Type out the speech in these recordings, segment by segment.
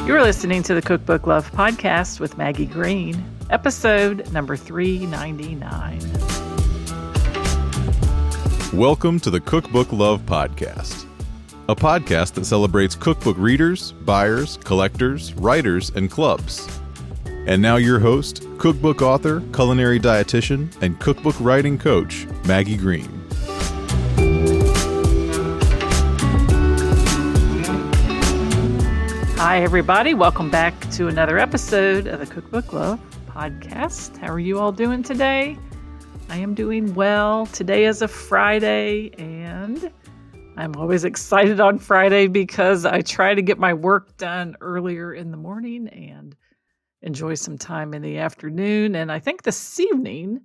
You're listening to the Cookbook Love Podcast with Maggie Green, episode number 399. Welcome to the Cookbook Love Podcast, a podcast that celebrates cookbook readers, buyers, collectors, writers, and clubs. And now your host, cookbook author, culinary dietitian, and cookbook writing coach, Maggie Green. Hi, everybody. Welcome back to another episode of the Cookbook Love Podcast. How are you all doing today? I am doing well. Today is a Friday, and I'm always excited on Friday because I try to get my work done earlier in the morning and enjoy some time in the afternoon. And I think this evening,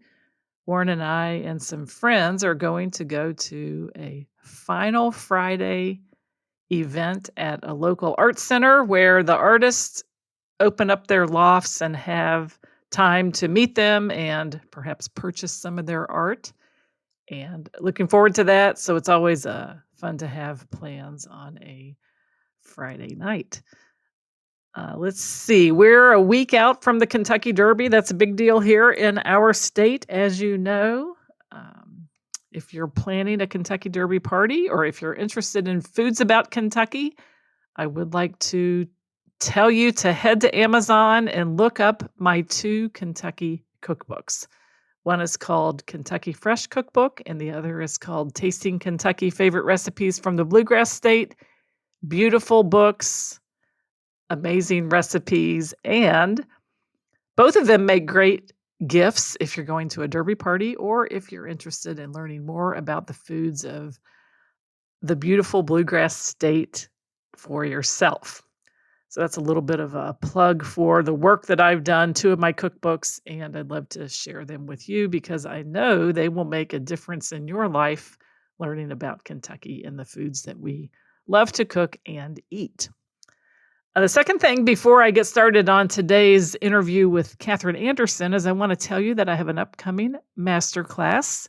Warren and I and some friends are going to go to a Final Friday event at a local art center where the artists open up their lofts and have time to meet them and perhaps purchase some of their art. And looking forward to that. So it's always fun to have plans on a Friday night. Let's see. We're a week out from the Kentucky Derby. That's a big deal here in our state, as you know. If you're planning a Kentucky Derby party or if you're interested in foods about Kentucky, I would like to tell you to head to Amazon and look up my two Kentucky cookbooks. One is called Kentucky Fresh Cookbook, and the other is called Tasting Kentucky Favorite Recipes from the Bluegrass State. Beautiful books, amazing recipes, and both of them make great gifts if you're going to a derby party or if you're interested in learning more about the foods of the beautiful Bluegrass State for yourself. So that's a little bit of a plug for the work that I've done, two of my cookbooks, and I'd love to share them with you because I know they will make a difference in your life learning about Kentucky and the foods that we love to cook and eat. The second thing before I get started on today's interview with Katherine Anderson is I want to tell you that I have an upcoming masterclass.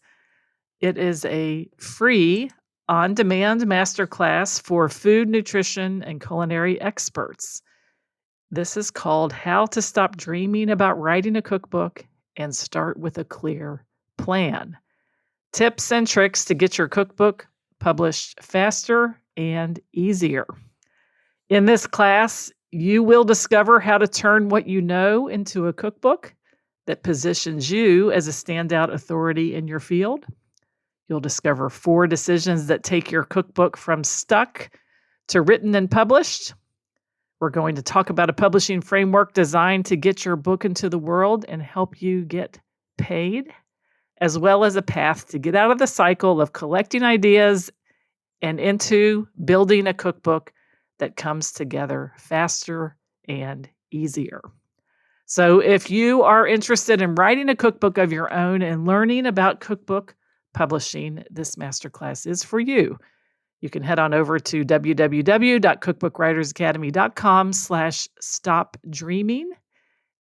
It is a free on-demand masterclass for food, nutrition, and culinary experts. This is called How to Stop Dreaming About Writing a Cookbook and Start with a Clear Plan. Tips and tricks to get your cookbook published faster and easier. In this class, you will discover how to turn what you know into a cookbook that positions you as a standout authority in your field. You'll discover 4 decisions that take your cookbook from stuck to written and published. We're going to talk about a publishing framework designed to get your book into the world and help you get paid, as well as a path to get out of the cycle of collecting ideas and into building a cookbook that comes together faster and easier. So if you are interested in writing a cookbook of your own and learning about cookbook publishing, this masterclass is for you. You can head on over to www.cookbookwritersacademy.com/stopdreaming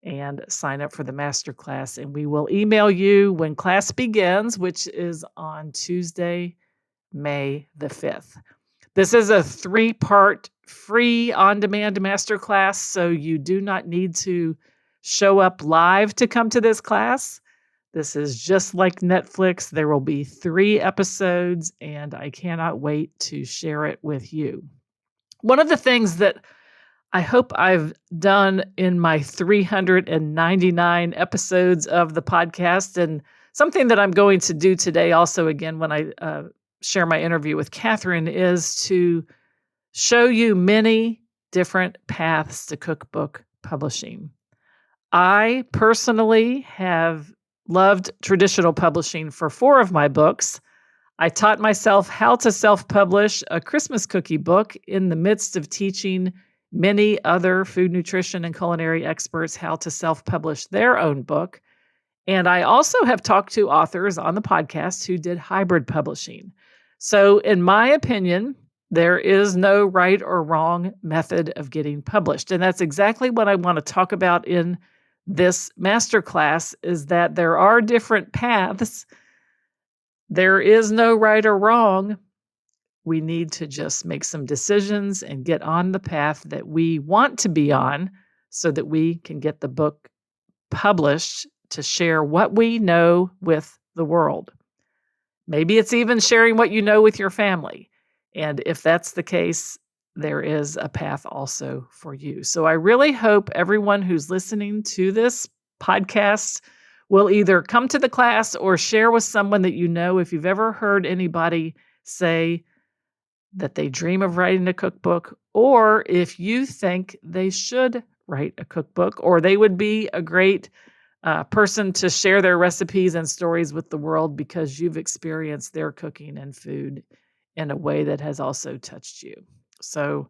and sign up for the masterclass. And we will email you when class begins, which is on Tuesday, May the 5th. This is a 3-part free on-demand masterclass, so you do not need to show up live to come to this class. This is just like Netflix. There will be 3 episodes, and I cannot wait to share it with you. One of the things that I hope I've done in my 399 episodes of the podcast, and something that I'm going to do today also again when I share my interview with Katherine, is to show you many different paths to cookbook publishing. I personally have loved traditional publishing for 4 of my books. I taught myself how to self-publish a Christmas cookie book in the midst of teaching many other food, nutrition, and culinary experts how to self-publish their own book. And I also have talked to authors on the podcast who did hybrid publishing. So in my opinion, there is no right or wrong method of getting published. And that's exactly what I want to talk about in this masterclass, is that there are different paths. There is no right or wrong. we need to just make some decisions and get on the path that we want to be on so that we can get the book published to share what we know with the world. Maybe it's even sharing what you know with your family. And if that's the case, there is a path also for you. So I really hope everyone who's listening to this podcast will either come to the class or share with someone that you know. If you've ever heard anybody say that they dream of writing a cookbook, or if you think they should write a cookbook, or they would be a great person to share their recipes and stories with the world because you've experienced their cooking and food in a way that has also touched you. So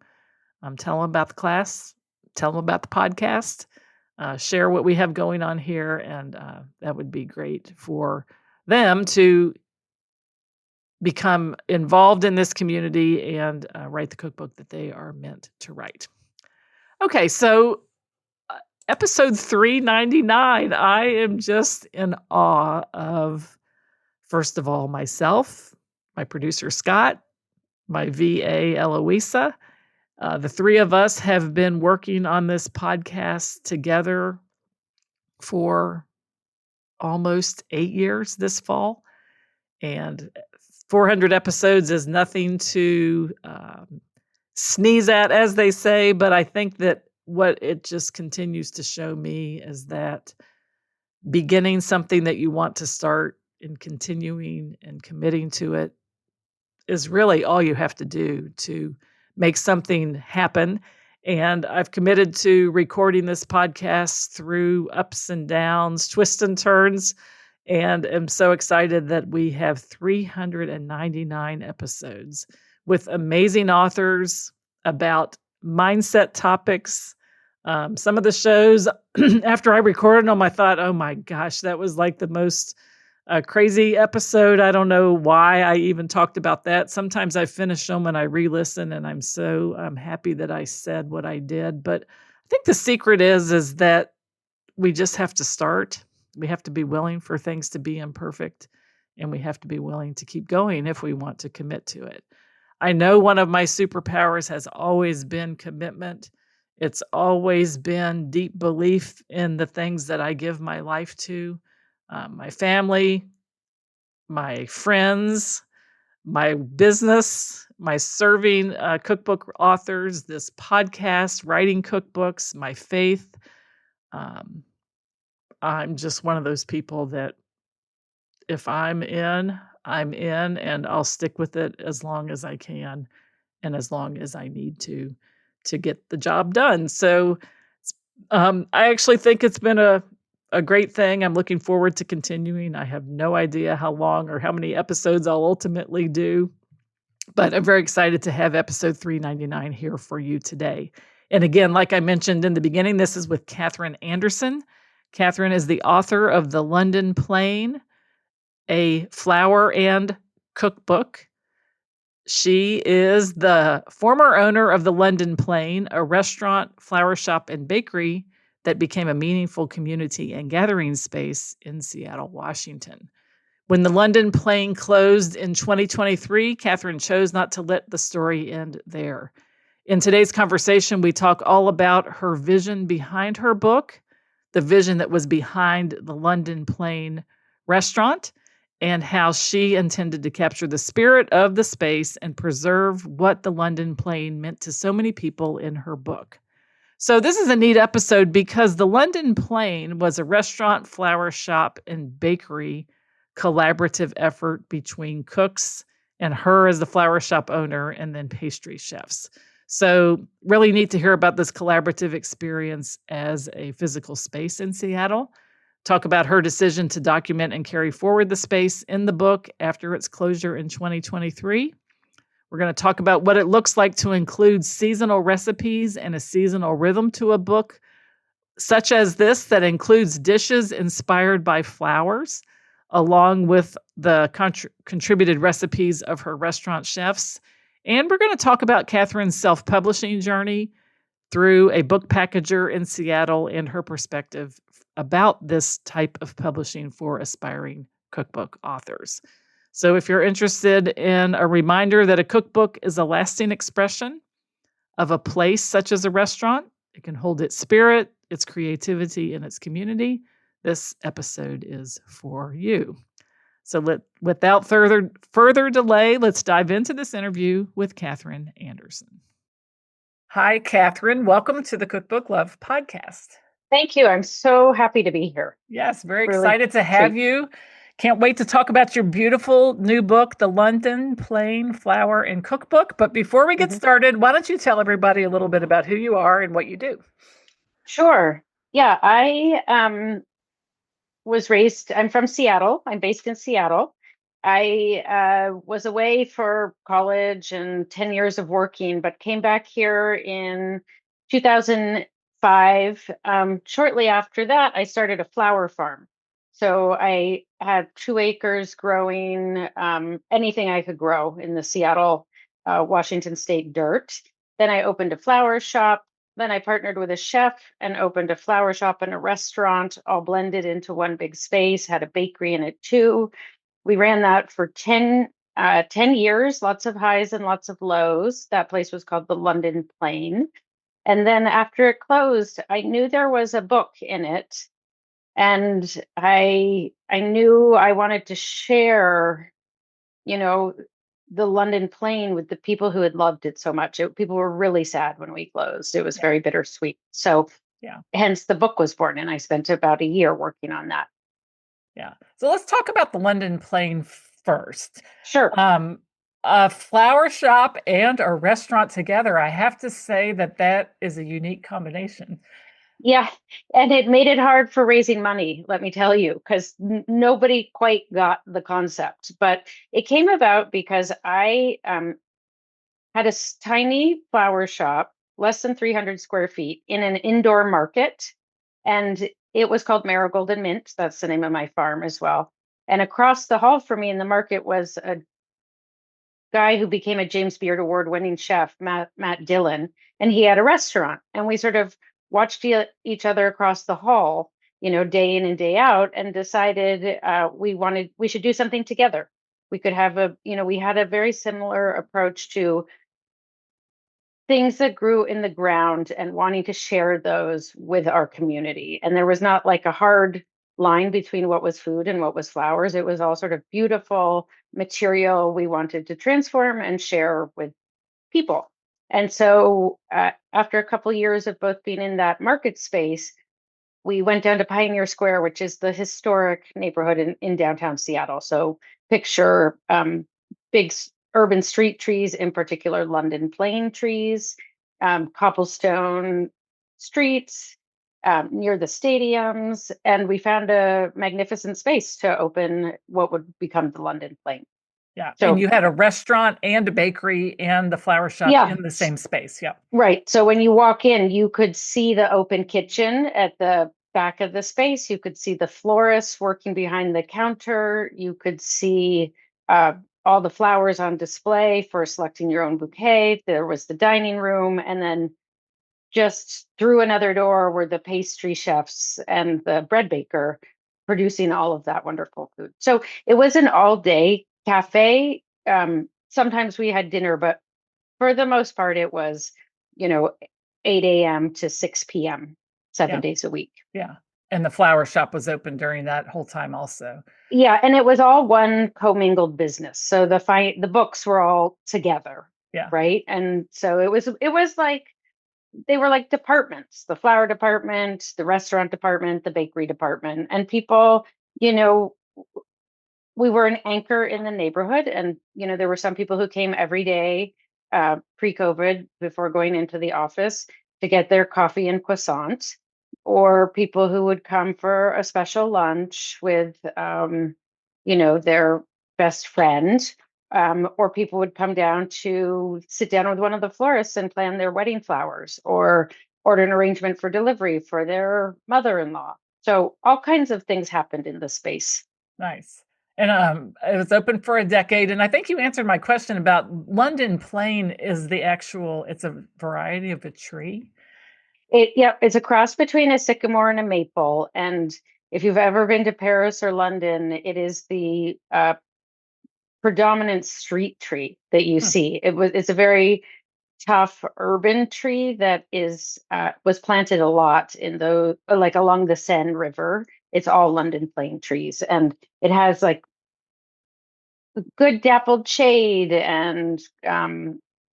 tell them about the class, tell them about the podcast, share what we have going on here, and that would be great for them to become involved in this community and write the cookbook that they are meant to write. Okay, so episode 399, I am just in awe of, first of all, myself, my producer, Scott, my VA, Eloisa. The three of us have been working on this podcast together for almost 8 years this fall. And 400 episodes is nothing to sneeze at, as they say, but I think that what it just continues to show me is that beginning something that you want to start and continuing and committing to it is really all you have to do to make something happen. And I've committed to recording this podcast through ups and downs, twists and turns, and am so excited that we have 399 episodes with amazing authors about mindset topics. Some of the shows, after I recorded them, I thought, oh my gosh, that was like the most crazy episode. I don't know why I even talked about that. Sometimes I finish them and I re-listen, and I'm so happy that I said what I did. But I think the secret is that we just have to start. We have to be willing for things to be imperfect, and we have to be willing to keep going if we want to commit to it. I know one of my superpowers has always been commitment. It's always been deep belief in the things that I give my life to, my family, my friends, my business, my serving cookbook authors, this podcast, writing cookbooks, my faith. I'm just one of those people that if I'm in, and I'll stick with it as long as I can and as long as I need to get the job done. So I actually think it's been a great thing. I'm looking forward to continuing. I have no idea how long or how many episodes I'll ultimately do, but I'm very excited to have episode 399 here for you today. And again, like I mentioned in the beginning, this is with Katherine Anderson. Katherine is the author of The London Plain, a flour and cookbook. She is the former owner of the London Plain, a restaurant, flower shop, and bakery that became a meaningful community and gathering space in Seattle, Washington. When the London Plain closed in 2023, Katherine chose not to let the story end there. In today's conversation, we talk all about her vision behind her book, the vision that was behind the London Plain restaurant, and how she intended to capture the spirit of the space and preserve what the London Plain meant to so many people in her book. So this is a neat episode because the London Plain was a restaurant, flower shop, and bakery collaborative effort between cooks and her as the flower shop owner and then pastry chefs. So really neat to hear about this collaborative experience as a physical space in Seattle. Talk about her decision to document and carry forward the space in the book after its closure in 2023. We're going to talk about what it looks like to include seasonal recipes and a seasonal rhythm to a book, such as this, that includes dishes inspired by flowers, along with the contributed recipes of her restaurant chefs. And we're going to talk about Katherine's self-publishing journey through a book packager in Seattle and her perspective about this type of publishing for aspiring cookbook authors. So if you're interested in a reminder that a cookbook is a lasting expression of a place such as a restaurant, it can hold its spirit, its creativity, and its community, this episode is for you. So without further delay, let's dive into this interview with Katherine Anderson. Hi, Katherine. Welcome to the Cookbook Love Podcast. Thank you. I'm so happy to be here. Yes, very excited to have you. Can't wait to talk about your beautiful new book, The London Plain Flour and Cookbook. But before we get started, why don't you tell everybody a little bit about who you are and what you do? Sure. Yeah, I I'm from Seattle. I'm based in Seattle. I was away for college and 10 years of working, but came back here in 2005. Shortly after that, I started a flower farm. So I had 2 acres growing anything I could grow in the Seattle, Washington State dirt. Then I opened a flower shop. Then I partnered with a chef and opened a flower shop and a restaurant, all blended into one big space, had a bakery in it too. We ran that for 10 years, lots of highs and lots of lows. That place was called the London Plain. And then after it closed, I knew there was a book in it. And I knew I wanted to share, the London Plain with the people who had loved it so much. People were really sad when we closed. It was very bittersweet. So hence the book was born. And I spent about a year working on that. Yeah. So let's talk about the London Plain first. Sure. A flower shop and a restaurant together. I have to say that is a unique combination. Yeah. And it made it hard for raising money, let me tell you, because nobody quite got the concept. But it came about because I had a tiny flower shop, less than 300 square feet, in an indoor market. And it was called Marigold and Mint. That's the name of my farm as well. And across the hall from me in the market was a guy who became a James Beard Award-winning chef, Matt Dillon, and he had a restaurant. And we sort of watched each other across the hall, day in and day out, and decided we should do something together. We could have we had a very similar approach to things that grew in the ground and wanting to share those with our community. And there was not like a hard line between what was food and what was flowers. It was all sort of beautiful material we wanted to transform and share with people. And so after a couple of years of both being in that market space, we went down to Pioneer Square, which is the historic neighborhood in downtown Seattle. So picture big urban street trees, in particular London Plain trees, cobblestone streets near the stadiums. And we found a magnificent space to open what would become the London Plain. Yeah. So, and you had a restaurant and a bakery and the flower shop in the same space. Yeah. Right. So when you walk in, you could see the open kitchen at the back of the space. You could see the florist working behind the counter. You could see all the flowers on display for selecting your own bouquet. There was the dining room. And then just through another door were the pastry chefs and the bread baker producing all of that wonderful food. So it was an all-day cafe. Sometimes we had dinner, but for the most part, it was, 8 a.m. to 6 p.m., 7 days a week. Yeah. And the flower shop was open during that whole time also. Yeah. And it was all one commingled business. So the books were all together. Yeah. Right. And so it was like, they were like departments, the flower department, the restaurant department, the bakery department, and people, we were an anchor in the neighborhood. And, there were some people who came every day pre-COVID before going into the office to get their coffee and croissant, or people who would come for a special lunch with, their best friend, or people would come down to sit down with one of the florists and plan their wedding flowers, or order an arrangement for delivery for their mother-in-law. So all kinds of things happened in the space. Nice. And it was open for a decade. And I think you answered my question about London Plain it's a variety of a tree. It's a cross between a sycamore and a maple. And if you've ever been to Paris or London, it is the predominant street tree that you see. It's a very tough urban tree that is was planted a lot in the like along the Seine River. It's all London plane trees, and it has like good dappled shade and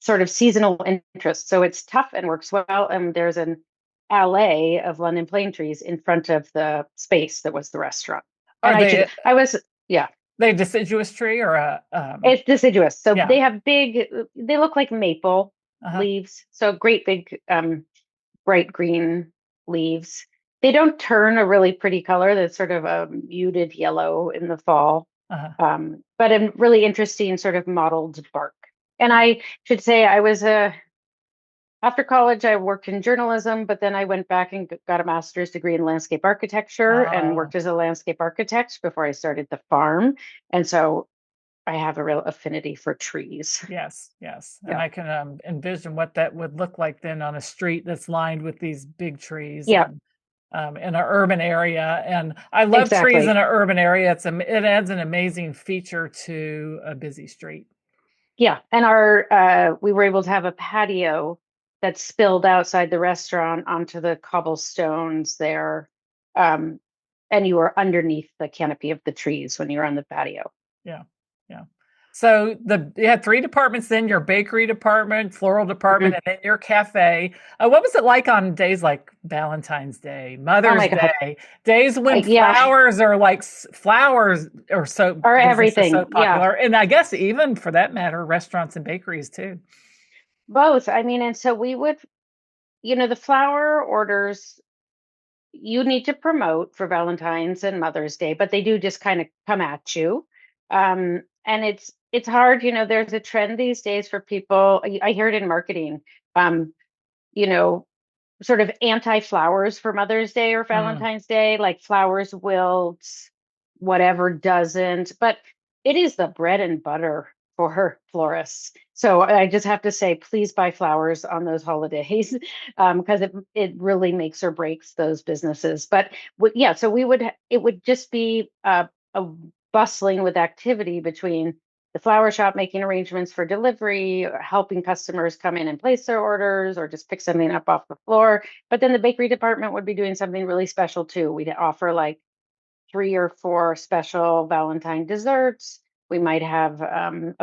sort of seasonal interest. So it's tough and works well. And there's an alley of London plane trees in front of the space that was the restaurant. Are And I was, yeah, they deciduous tree or a it's deciduous. So yeah. they have they look like maple leaves. So great big, bright green leaves. They don't turn a really pretty color. That's sort of a muted yellow in the fall. But a really interesting sort of mottled bark. And I should say I was after college, I worked in journalism, but then I went back and got a master's degree in landscape architecture and worked as a landscape architect before I started the farm. And so I have a real affinity for trees. Yes. And I can envision what that would look like then on a street that's lined with these big trees. Yeah. In an urban area. And I love trees in an urban area. It adds an amazing feature to a busy street. Yeah. And we were able to have a patio that spilled outside the restaurant onto the cobblestones there. And you were underneath the canopy of the trees when you were on the patio. Yeah. So you had 3 departments then, your bakery department, floral department, and then your cafe. What was it like on days like Valentine's Day, Mother's Day, days when flowers or so or everything so popular? And I guess even for that matter, restaurants and bakeries too. Both. I mean, and so we would, the flower orders you need to promote for Valentine's and Mother's Day, but they do just kind of come at you. And it's hard, there's a trend these days for people. I hear it in marketing, sort of anti-flowers for Mother's Day or Valentine's Day, like flowers wilt, whatever doesn't, but it is the bread and butter for florists. So I just have to say, please buy flowers on those holidays because it really makes or breaks those businesses. But so it would just be a bustling with activity between the flower shop making arrangements for delivery, or helping customers come in and place their orders, or just pick something up off the floor. But then the bakery department would be doing something really special too. We'd offer like 3 or 4 special Valentine desserts. We might have a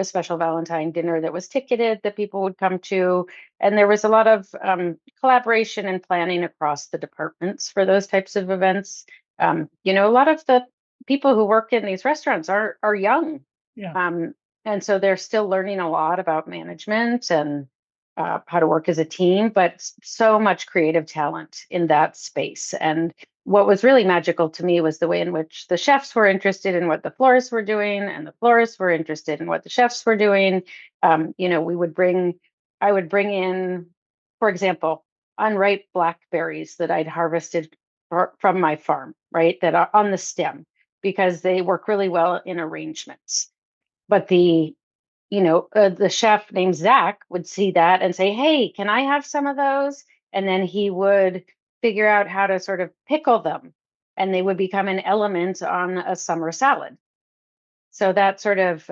special Valentine dinner that was ticketed that people would come to. And there was a lot of collaboration and planning across the departments for those types of events. A lot of the people who work in these restaurants are young. And so they're still learning a lot about management and how to work as a team, but so much creative talent in that space. And what was really magical to me was the way in which the chefs were interested in what the florists were doing, and the florists were interested in what the chefs were doing. I would bring in, for example, unripe blackberries that I'd harvested from my farm, right? That are on the stem, because they work really well in arrangements. But the chef named Zach would see that and say, "Hey, can I have some of those?" And then he would figure out how to sort of pickle them, and they would become an element on a summer salad. So that sort of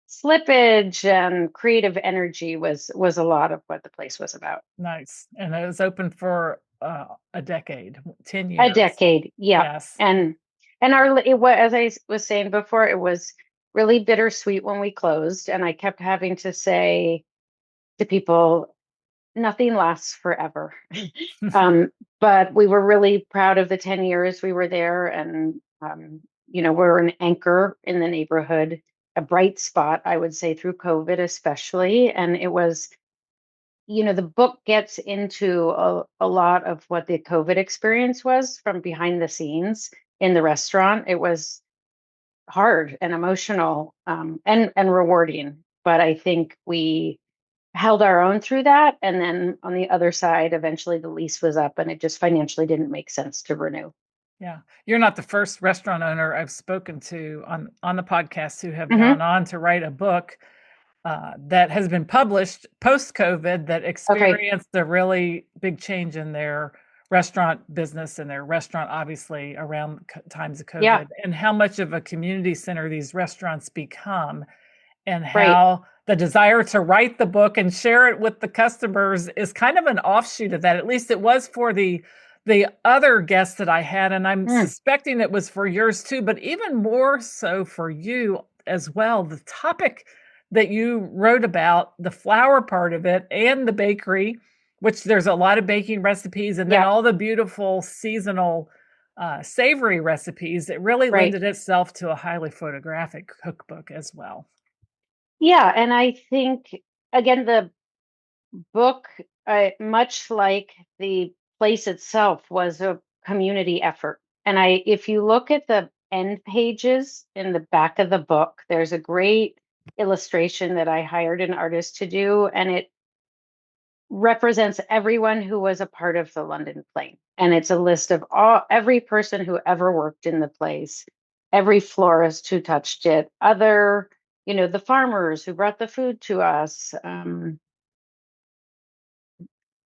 slippage and creative energy was a lot of what the place was about. Nice. And it was open for a decade, 10 years. A decade, yeah. Yes. And as I was saying before, it was really bittersweet when we closed, and I kept having to say to people, nothing lasts forever. But we were really proud of the 10 years we were there, and we're an anchor in the neighborhood, a bright spot, I would say, through COVID especially. And it was, the book gets into a lot of what the COVID experience was from behind the scenes in the restaurant. It was hard and emotional and rewarding, but I think we held our own through that. And then on the other side, eventually the lease was up and it just financially didn't make sense to renew. Yeah. You're not the first restaurant owner I've spoken to on the podcast who have gone on to write a book that has been published post-COVID that experienced a really big change in their restaurant business and their restaurant, obviously, around times of Yeah, COVID, and how much of a community center these restaurants become, and right. how the desire to write the book and share it with the customers is kind of an offshoot of that. At least it was for the other guests that I had, and I'm Mm, suspecting it was for yours too, but even more so for you as well. The topic that you wrote about, the flour part of it and the bakery, which there's a lot of baking recipes, and then yeah, all the beautiful seasonal savory recipes, it really right. lended itself to a highly photographic cookbook as well. Yeah, and I think again the book, much like the place itself, was a community effort. And if you look at the end pages in the back of the book, there's a great illustration that I hired an artist to do, and it represents everyone who was a part of the London plane. And it's a list of every person who ever worked in the place, every florist who touched it, other, the farmers who brought the food to us.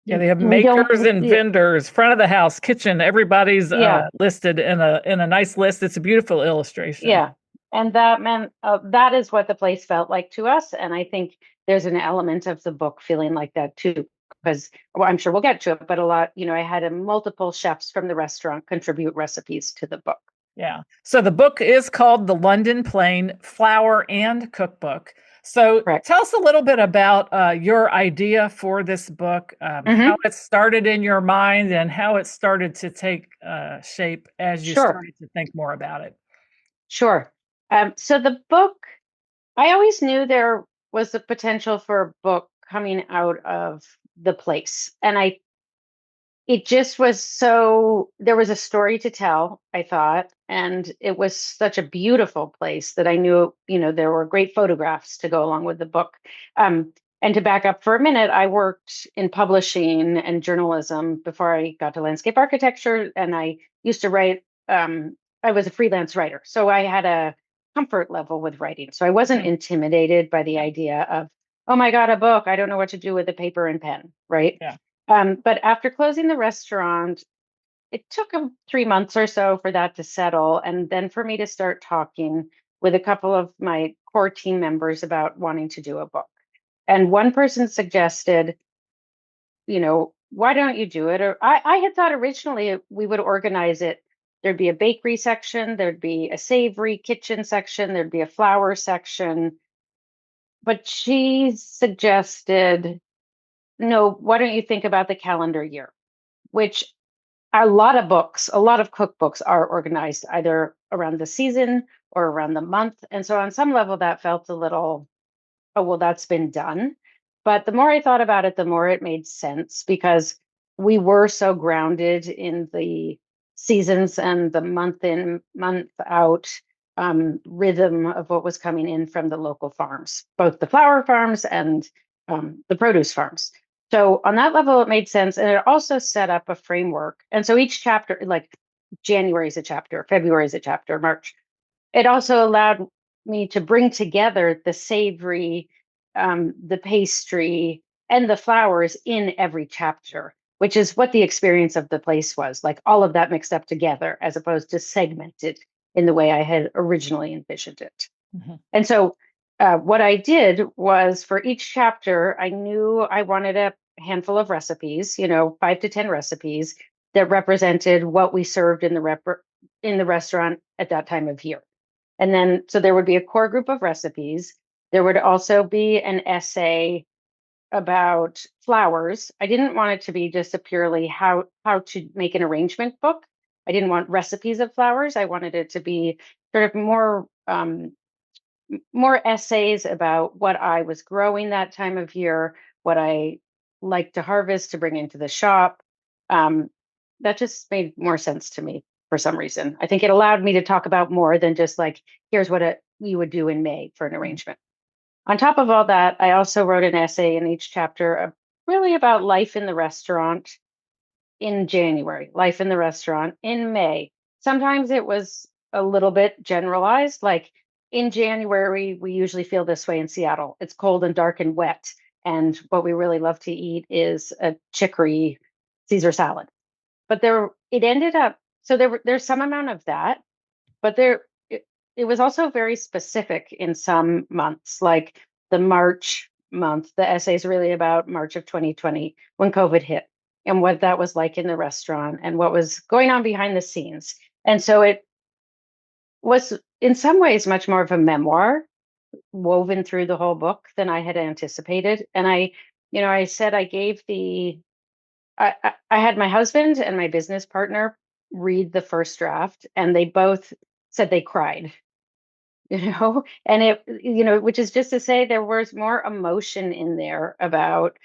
Yeah, they have We makers don't, and vendors, front of the house, kitchen, everybody's, yeah, listed in a nice list. It's a beautiful illustration. yeah. And that meant that is what the place felt like to us. And I think there's an element of the book feeling like that too, because well, I'm sure we'll get to it, but a lot, I had multiple chefs from the restaurant contribute recipes to the book. Yeah. So the book is called The London Plain Flour and Cookbook. So Correct. tell us a little bit about your idea for this book, how Hmm. it started in your mind, and how it started to take shape as you Sure, started to think more about it. sure. So the book, I always knew there was the potential for a book coming out of the place. And it just was so, there was a story to tell, I thought, and it was such a beautiful place that I knew, there were great photographs to go along with the book. And to back up for a minute, I worked in publishing and journalism before I got to landscape architecture, and I used to write. I was a freelance writer, so I had a comfort level with writing. So I wasn't Mhm. intimidated by the idea of, oh my God, a book. I don't know what to do with a paper and pen, right? Yeah. But after closing the restaurant, it took 3 months or so for that to settle. And then for me to start talking with a couple of my core team members about wanting to do a book. And one person suggested, why don't you do it? Or I had thought originally we would organize it. There'd be a bakery section, there'd be a savory kitchen section, there'd be a flour section. But she suggested, no, why don't you think about the calendar year? Which a lot of books, a lot of cookbooks are organized either around the season or around the month. And so on some level, that felt a little, oh, well, that's been done. But the more I thought about it, the more it made sense because we were so grounded in the seasons and the month in, month out rhythm of what was coming in from the local farms, both the flower farms and the produce farms. So on that level, it made sense. And it also set up a framework. And so each chapter, like January is a chapter, February is a chapter, March, it also allowed me to bring together the savory, the pastry, and the flowers in every chapter, which is what the experience of the place was like all of that mixed up together, as opposed to segmented in the way I had originally envisioned it. Mhm. And so, what I did was for each chapter, I knew I wanted a handful of recipes, 5 to 10 recipes that represented what we served in the restaurant at that time of year. And then, so there would be a core group of recipes. There would also be an essay about flowers. I didn't want it to be just a purely how to make an arrangement book. I didn't want recipes of flowers. I wanted it to be sort of more essays about what I was growing that time of year, what I like to harvest to bring into the shop. Um, that just made more sense to me for some reason. I think it allowed me to talk about more than just like, here's what you would do in May for an arrangement. On top of all that, I also wrote an essay in each chapter really about life in the restaurant in January, life in the restaurant in May. Sometimes it was a little bit generalized, like in January, we usually feel this way in Seattle. It's cold and dark and wet. And what we really love to eat is a chicory Caesar salad. but it ended up, so there's some amount of that, but it was also very specific in some months, like the March month. The essay is really about March of 2020 when COVID hit and what that was like in the restaurant and what was going on behind the scenes. And so it was in some ways much more of a memoir woven through the whole book than I had anticipated. And I said I gave I had my husband and my business partner read the first draft, and they both said they cried, and which is just to say there was more emotion in there about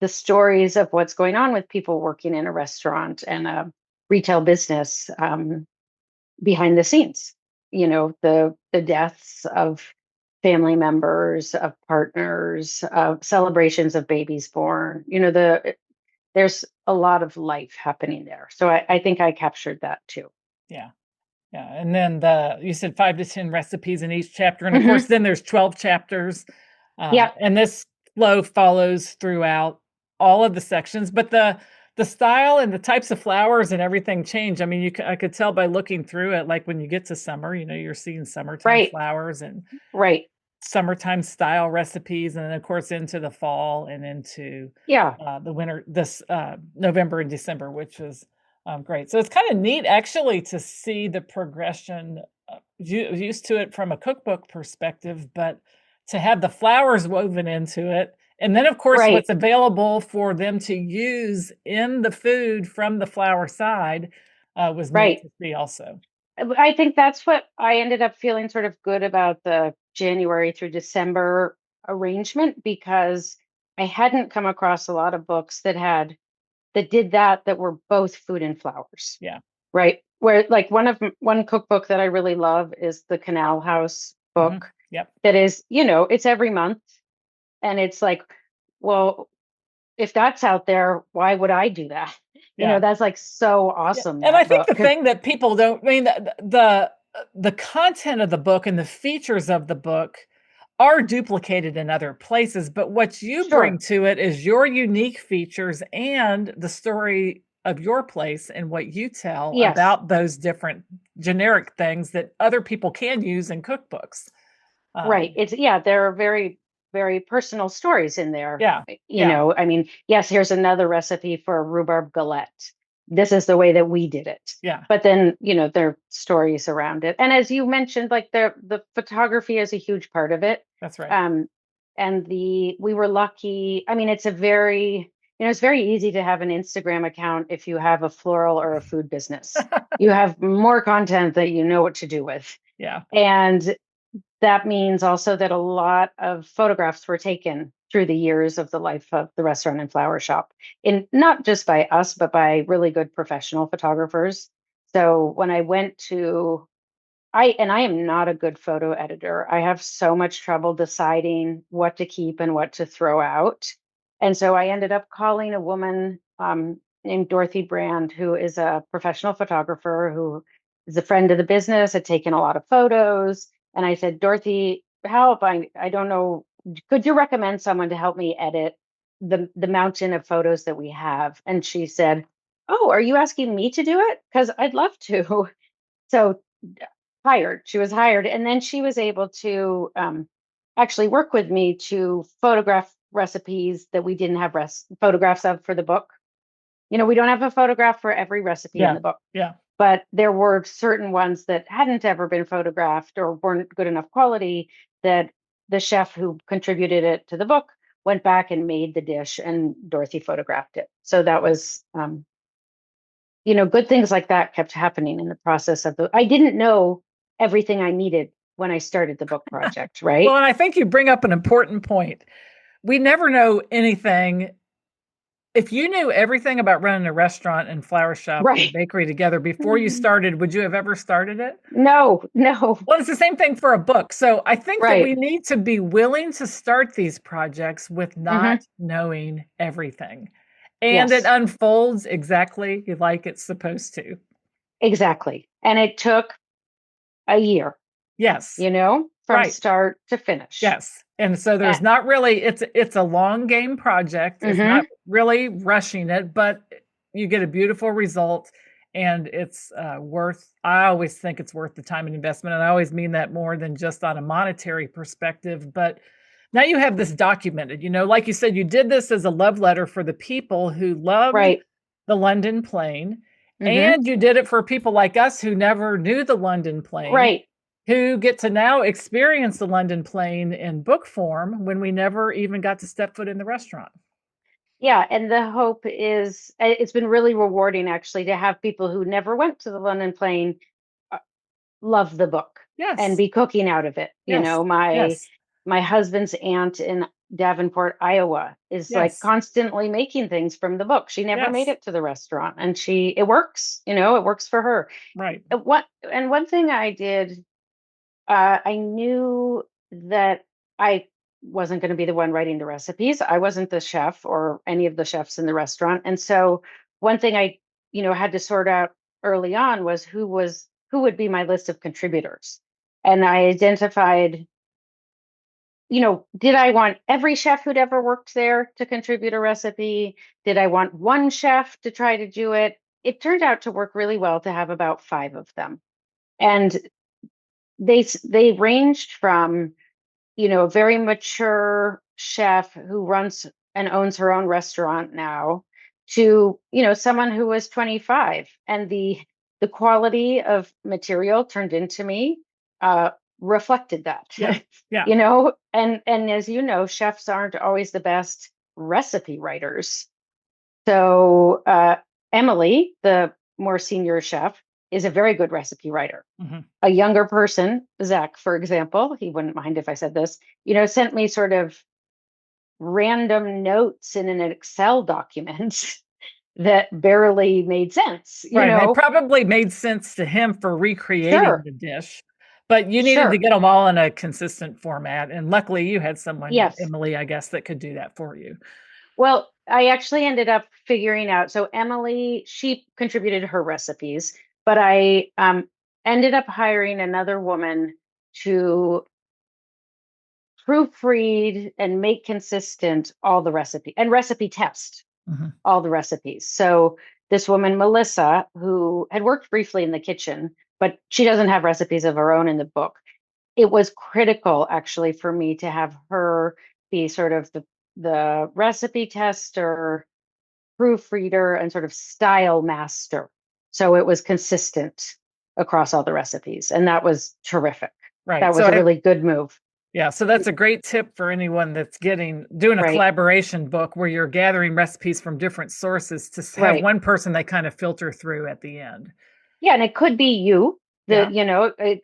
the stories of what's going on with people working in a restaurant and a retail business, behind the scenes, the deaths of family members, of partners, of celebrations of babies born, there's a lot of life happening there. So I think I captured that too. Yeah. Yeah. And then you said 5 to 10 recipes in each chapter. And of course, then there's 12 chapters. Yeah. And this flow follows throughout all of the sections, but the style and the types of flowers and everything change. I mean, I could tell by looking through it, like when you get to summer, you're seeing summertime flowers and summertime style recipes. And then of course into the fall and into the winter, this November and December, which is great. So it's kind of neat actually to see the progression, used to it from a cookbook perspective, but to have the flowers woven into it. And then, of course, what's available for them to use in the food from the flower side was neat to see also. I think that's what I ended up feeling sort of good about the January through December arrangement, because I hadn't come across a lot of books that did that were both food and flowers. Yeah. Right. Where like one cookbook that I really love is the Canal House book. Mm-hmm. Yep. That is, it's every month. And it's like, well, if that's out there, why would I do that? That's like so awesome. And I think the thing that people don't, the content of the book and the features of the book are duplicated in other places, but what you bring to it is your unique features and the story of your place and what you tell about those different generic things that other people can use in cookbooks. Right. There are very, very personal stories in there. Yeah. I mean, yes, here's another recipe for a rhubarb galette. This is the way that we did it. Yeah. But then, there are stories around it. And as you mentioned, like the photography is a huge part of it. That's right. And we were lucky. I mean, it's very easy to have an Instagram account if you have a floral or a food business. You have more content that you know what to do with. Yeah. And that means also that a lot of photographs were taken through the years of the life of the restaurant and flower shop, not just by us, but by really good professional photographers. So when I went to, I am not a good photo editor. I have so much trouble deciding what to keep and what to throw out. And so I ended up calling a woman named Dorothy Brand, who is a professional photographer, who is a friend of the business, had taken a lot of photos. And I said, Dorothy, help. I don't know. Could you recommend someone to help me edit the mountain of photos that we have? And she said, oh, are you asking me to do it? Because I'd love to. So she was hired. And then she was able to actually work with me to photograph recipes that we didn't have photographs of for the book. We don't have a photograph for every recipe in the book. Yeah. But there were certain ones that hadn't ever been photographed or weren't good enough quality that the chef who contributed it to the book went back and made the dish, and Dorothy photographed it. So that was, good things like that kept happening in the process of I didn't know everything I needed when I started the book project, right? Well, and I think you bring up an important point. We never know anything. If you knew everything about running a restaurant and flower shop and bakery together before you started, would you have ever started it? No. Well, it's the same thing for a book. So I think that we need to be willing to start these projects with not knowing everything. And it unfolds exactly like it's supposed to. Exactly. And it took a year. Yes. From start to finish. Yes. And so there's not really, it's a long game project. It's not really rushing it, but you get a beautiful result, and it's I always think it's worth the time and investment. And I always mean that more than just on a monetary perspective. But now you have this documented, like you said, you did this as a love letter for the people who loved Right. the London plane. Hmm. And you did it for people like us who never knew the London plane, Right. who get to now experience the London plane in book form when we never even got to step foot in the restaurant. Yeah. And the hope is it's been really rewarding actually to have people who never went to the London plane love the book and Yes. be cooking out of it. Yes. My Yes. husband's aunt in Davenport, Iowa is like Yes. constantly making things from the book. She never made Yes. it to the restaurant and it works, it works for her. Right. One thing I did, I knew that I wasn't going to be the one writing the recipes. I wasn't the chef or any of the chefs in the restaurant. And so one thing I, had to sort out early on was who would be my list of contributors. And I identified, did I want every chef who'd ever worked there to contribute a recipe? Did I want one chef to try to do it? It turned out to work really well to have about 5 of them. And they ranged from, a very mature chef who runs and owns her own restaurant now to, someone who was 25, and the quality of material turned into me reflected that. Yeah. Yeah. And as you know, chefs aren't always the best recipe writers. So Emily, the more senior chef, is a very good recipe writer. Mm-hmm. A younger person, Zach, for example, he wouldn't mind if I said this, sent me sort of random notes in an Excel document that barely made sense, Right. And they probably made sense to him for recreating Sure, the dish, but you needed to sure. get them all in a consistent format. And luckily you had someone, Yes. Emily, I guess, that could do that for you. Well, I actually ended up figuring out. So Emily, she contributed her recipes, but I ended up hiring another woman to proofread and make consistent all the recipe and recipe test Mm-hmm. all the recipes. So this woman, Melissa, who had worked briefly in the kitchen, but she doesn't have recipes of her own in the book. It was critical actually for me to have her be sort of the recipe tester, proofreader, and sort of style master. So it was consistent across all the recipes. And that was terrific. Right. That was a really good move. Yeah, so that's a great tip for anyone that's doing a Right. collaboration book where you're gathering recipes from different sources to have Right. one person they kind of filter through at the end. Yeah, and it could be you. Yeah.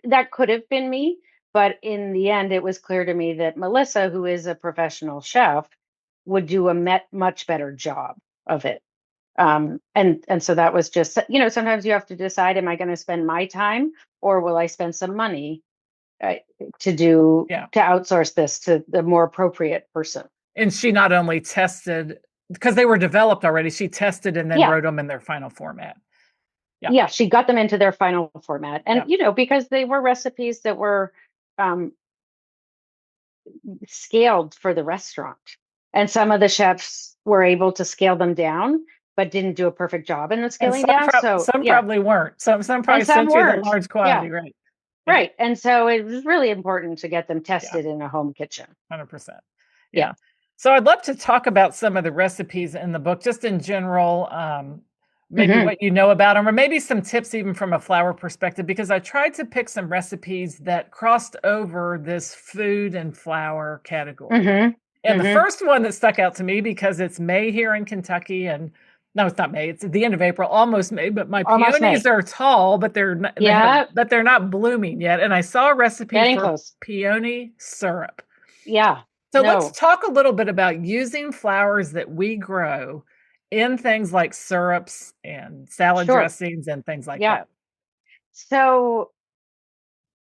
That could have been me, but in the end, it was clear to me that Melissa, who is a professional chef, would do a much better job of it. And so that was just, sometimes you have to decide, am I going to spend my time or will I spend some money uh, to outsource this to the more appropriate person? And she not only tested, because they were developed already, she tested and then wrote them in their final format. Yeah, she got them into their final format. And, because they were recipes that were scaled for the restaurant. And some of the chefs were able to scale them down, but didn't do a perfect job in the scaling down. So some probably weren't. Some probably sent you the large quantity, right? Right. And so it was really important to get them tested in a home kitchen. 100%. Yeah. So I'd love to talk about some of the recipes in the book, just in general, maybe what you know about them, or maybe some tips even from a flour perspective, because I tried to pick some recipes that crossed over this food and flour category. And the first one that stuck out to me, because it's May here in Kentucky, and no, it's not May. It's at the end of April, almost May. But my peonies are tall, but they're not, but they're not blooming yet. And I saw a recipe for peony syrup. Yeah. So let's talk a little bit about using flours that we grow in things like syrups and salad dressings and things like that. So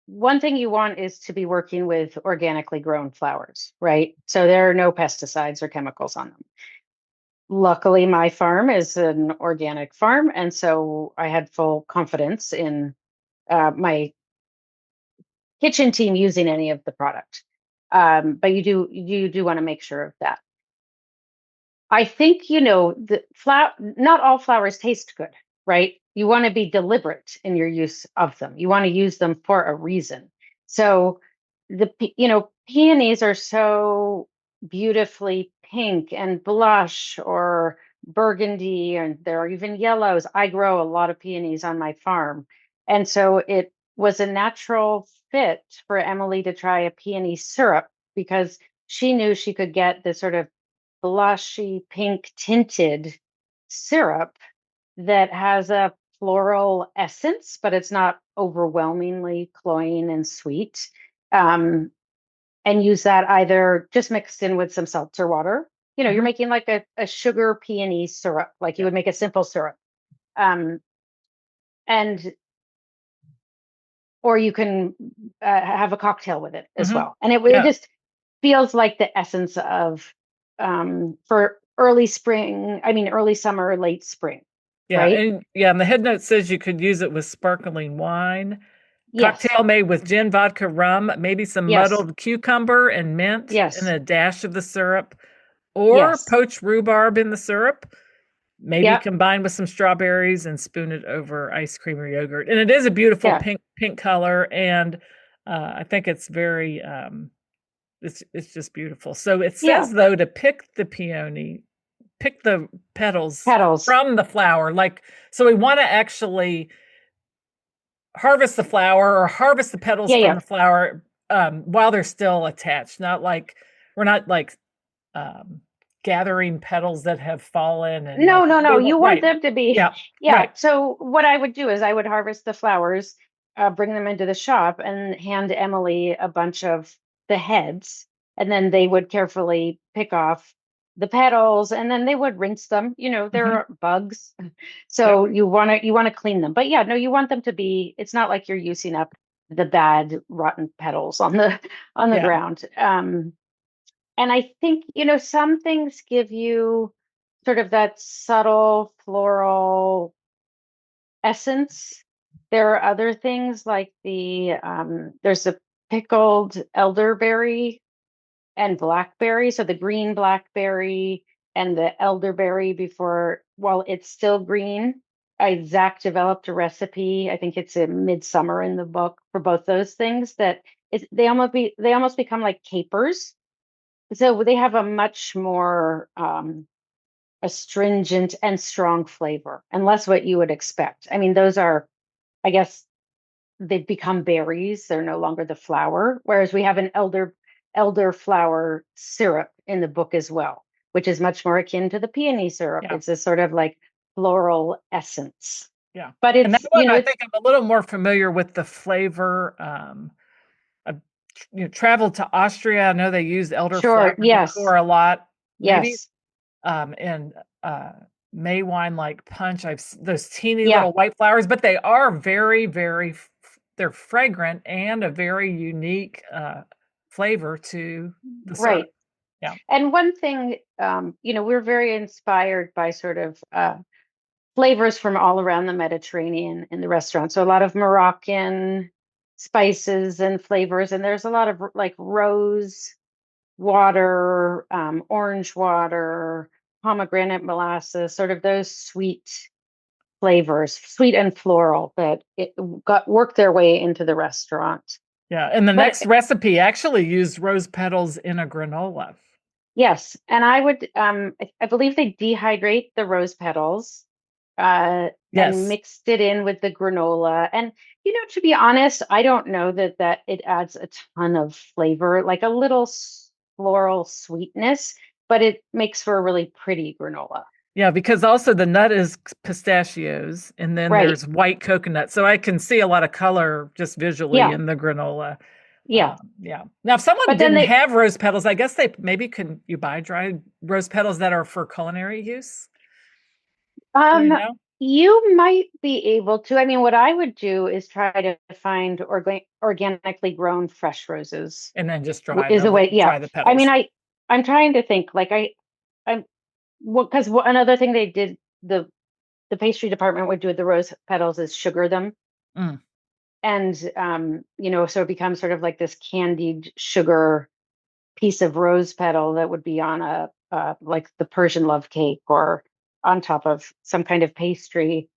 one thing you want is to be working with organically grown flowers, right? So there are no pesticides or chemicals on them. Luckily, my farm is an organic farm, and so I had full confidence in my kitchen team using any of the product. But you do want to make sure of that. I think, not all flowers taste good, right? You want to be deliberate in your use of them. You want to use them for a reason. So peonies are so beautifully pink and blush or burgundy, and there are even yellows. I grow a lot of peonies on my farm. And so it was a natural fit for Emily to try a peony syrup because she knew she could get the sort of blushy pink tinted syrup that has a floral essence, but it's not overwhelmingly cloying and sweet. And use that either just mixed in with some seltzer water. You're making like a sugar peony syrup, like you would make a simple syrup. And or you can have a cocktail with it as well. And it just feels like the essence of for early summer, late spring. Yeah, right? and the head note says you could use it with sparkling wine. Yes. Cocktail made with gin, vodka, rum, maybe some muddled cucumber and mint, and a dash of the syrup, or poached rhubarb in the syrup. Maybe combined with some strawberries and spoon it over ice cream or yogurt. And it is a beautiful pink color, and I think it's very it's just beautiful. So it says though to pick the peony, pick the petals from the flower. So we want to actually harvest the flower or harvest the petals from the flower while they're still attached. We're not gathering petals that have fallen. And no. You want them to be. Right. So what I would do is I would harvest the flowers, bring them into the shop, and hand Emily a bunch of the heads, and then they would carefully pick off the petals, and then they would rinse them. There are bugs, so you want to clean them. But you want them to be. It's not like you're using up the bad rotten petals on the ground. And I think, some things give you sort of that subtle floral essence. There are other things like there's a pickled elderberry and blackberry. So the green blackberry and the elderberry while it's still green. Zach developed a recipe. I think it's in midsummer in the book for both those things they almost become like capers. So they have a much more astringent and strong flavor, and less what you would expect. I mean, those are, I guess, they've become berries. They're no longer the flower. Whereas we have an elderflower syrup in the book as well, which is much more akin to the peony syrup. It's a sort of like floral essence. Yeah, but it's, and that one, I think I'm a little more familiar with the flavor. Traveled to Austria. I know they use elderflower decor a lot. Maybe, and May wine like punch. Those teeny little white flowers, but they are very, very. They're fragrant and a very unique flavor to the syrup. Yeah. And one thing, we're very inspired by sort of flavors from all around the Mediterranean in the restaurant. So a lot of Moroccan spices and flavors, and there's a lot of like rose water, orange water, pomegranate molasses, sort of those sweet flavors, sweet and floral, that worked their way into the restaurant. Yeah, and the next recipe actually used rose petals in a granola. Yes, and I would I believe they dehydrate the rose petals and mixed it in with the granola. And to be honest, I don't know that it adds a ton of flavor, like a little floral sweetness, but it makes for a really pretty granola. Yeah, because also the nut is pistachios, and then there's white coconut. So I can see a lot of color just visually in the granola. Yeah. Now, if someone didn't have rose petals, I guess you buy dried rose petals that are for culinary use? You might be able to. I mean, what I would do is try to find organically grown fresh roses, and then just dry the petals. I mean, I'm trying to think. Like because another thing they did, the pastry department would do with the rose petals is sugar them, and so it becomes sort of like this candied sugar piece of rose petal that would be on a like the Persian love cake or on top of some kind of pastry.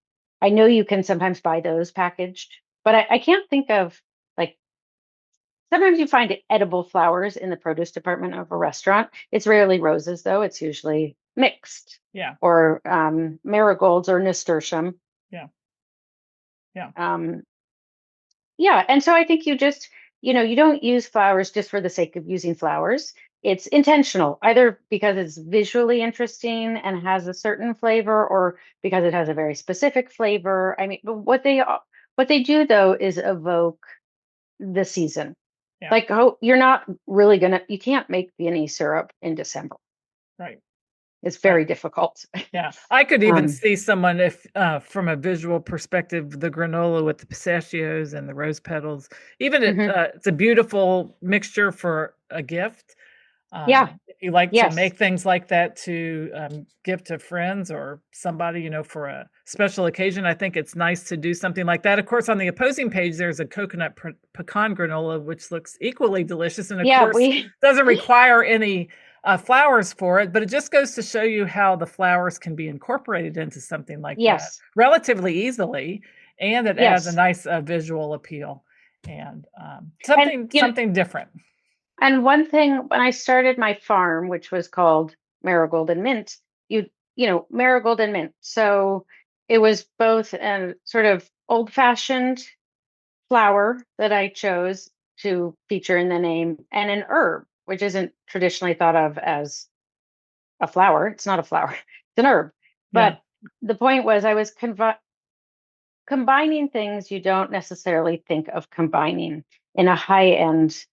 I know you can sometimes buy those packaged, but I can't think of like sometimes you find edible flowers in the produce department of a restaurant. It's rarely roses, though. It's usually mixed Yeah. or marigolds or nasturtium. Yeah. Yeah. Yeah. And so I think you just, you don't use flowers just for the sake of using flowers. It's intentional, either because it's visually interesting and has a certain flavor, or because it has a very specific flavor. I mean, but what they do though is evoke the season. Yeah. Like, oh, you're not really you can't make peony syrup in December. Right. It's very difficult. Yeah. I could even see someone, if from a visual perspective, the granola with the pistachios and the rose petals, even it's a beautiful mixture for a gift. Yeah. If you like to Yes. make things like that to give to friends or somebody, for a special occasion, I think it's nice to do something like that. Of course, on the opposing page, there's a coconut pecan granola, which looks equally delicious. And of course, doesn't require any flowers for it, but it just goes to show you how the flowers can be incorporated into something like that relatively easily. And it adds a nice visual appeal and something different. And one thing, when I started my farm, which was called Marigold and Mint, Marigold and Mint. So it was both a sort of old-fashioned flower that I chose to feature in the name, and an herb, which isn't traditionally thought of as a flower. It's not a flower, it's an herb. But the point was I was combining things you don't necessarily think of combining in a high-end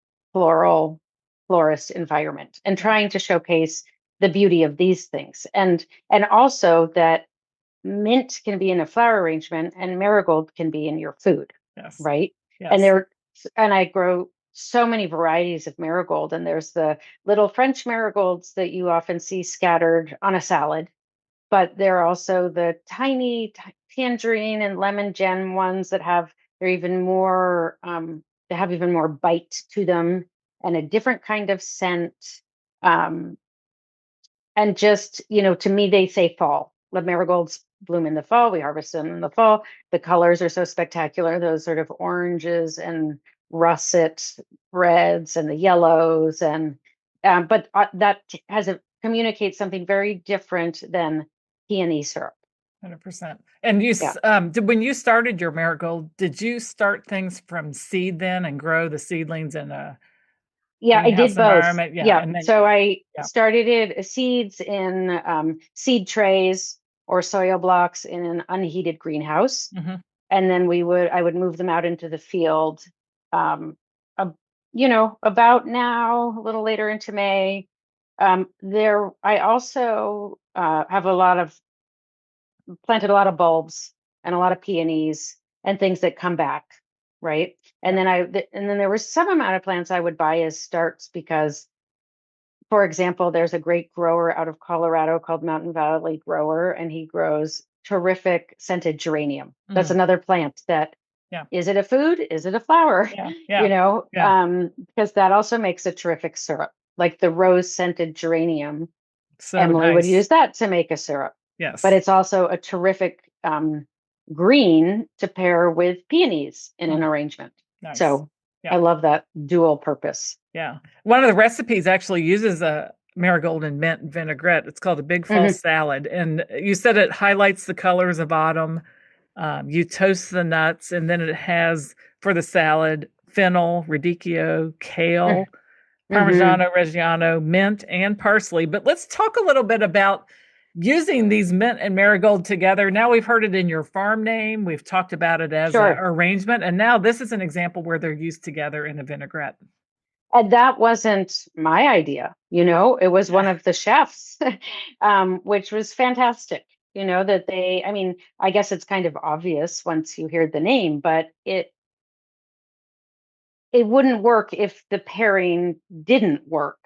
florist environment, and trying to showcase the beauty of these things, and also that mint can be in a flower arrangement and marigold can be in your food. Right. And I grow so many varieties of marigold, and there's the little French marigolds that you often see scattered on a salad, but there are also the tiny tangerine and lemon gem ones that they're even more they have even more bite to them and a different kind of scent. And just, to me, they say fall. The marigolds bloom in the fall. We harvest them in the fall. The colors are so spectacular, those sort of oranges and russet reds and the yellows. And but that communicates something very different than peony syrup. 100%. And when you started your marigold, did you start things from seed then and grow the seedlings in a I did both. And then, so I started seeds in seed trays or soil blocks in an unheated greenhouse. And then I would move them out into the field, about now, a little later into May. I also have planted a lot of bulbs and a lot of peonies and things that come back. Right. And then there was some amount of plants I would buy as starts because, for example, there's a great grower out of Colorado called Mountain Valley Grower, and he grows terrific scented geranium. That's another plant that, is it a food? Is it a flower? Because that also makes a terrific syrup, like the rose scented geranium. So Emily would use that to make a syrup. Yes. But it's also a terrific green to pair with peonies in an arrangement. Nice. So I love that dual purpose. Yeah. One of the recipes actually uses a marigold and mint vinaigrette. It's called a Big Fall salad. And you said it highlights the colors of autumn. You toast the nuts, and then it has, for the salad, fennel, radicchio, kale, Parmigiano Reggiano, mint, and parsley. But let's talk a little bit about using these mint and marigold together. Now we've heard it in your farm name. We've talked about it as an arrangement. And now this is an example where they're used together in a vinaigrette. And that wasn't my idea. It was one of the chefs, which was fantastic. I guess it's kind of obvious once you hear the name, but it wouldn't work if the pairing didn't work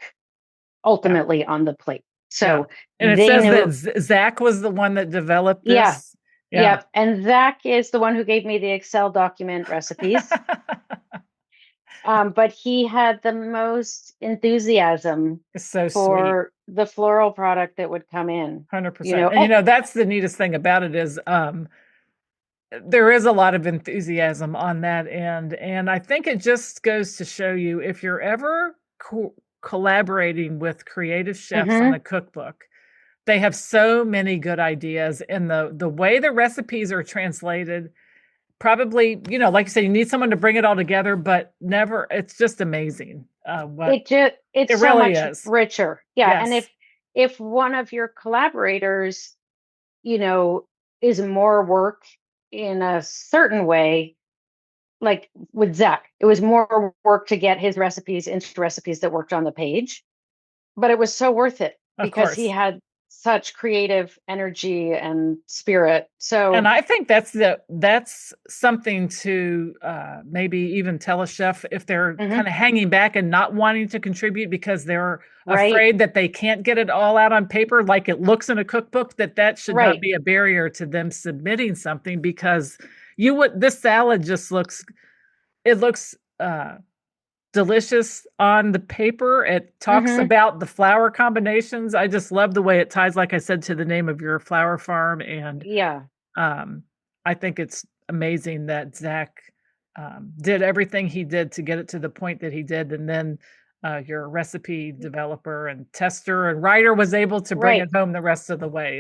ultimately on the plate. So, and it says that Zach was the one that developed this. Yeah. And Zach is the one who gave me the Excel document recipes. But he had the most enthusiasm It's so sweet. for the floral product that would come in. 100%. And that's the neatest thing about it is there is a lot of enthusiasm on that end. And I think it just goes to show you if you're ever collaborating with creative chefs on Mhm. a cookbook, they have so many good ideas, and the way the recipes are translated, probably, like you said, you need someone to bring it all together, but never, it's just amazing. What It's it so really much is. richer. Yeah. And Yes, if one of your collaborators, you know, is more work in a certain way, like with Zach, it was more work to get his recipes into recipes that worked on the page, but it was so worth it of because he course. had such creative energy and spirit. And So, I think that's something to maybe even tell a chef if they're kind mhm, of hanging back and not wanting to contribute because they're right, afraid that they can't get it all out on paper like it looks in a cookbook, that should not right. be a barrier to them submitting something, because this salad just looks delicious on the paper. It talks Hmm. about the flower combinations. I just love the way it ties, like I said, to the name of your flower farm. And Yeah, um, I think it's amazing that Zach did everything he did to get it to the point that he did. And then your recipe developer and tester and writer was able to bring it right. home the rest of the way.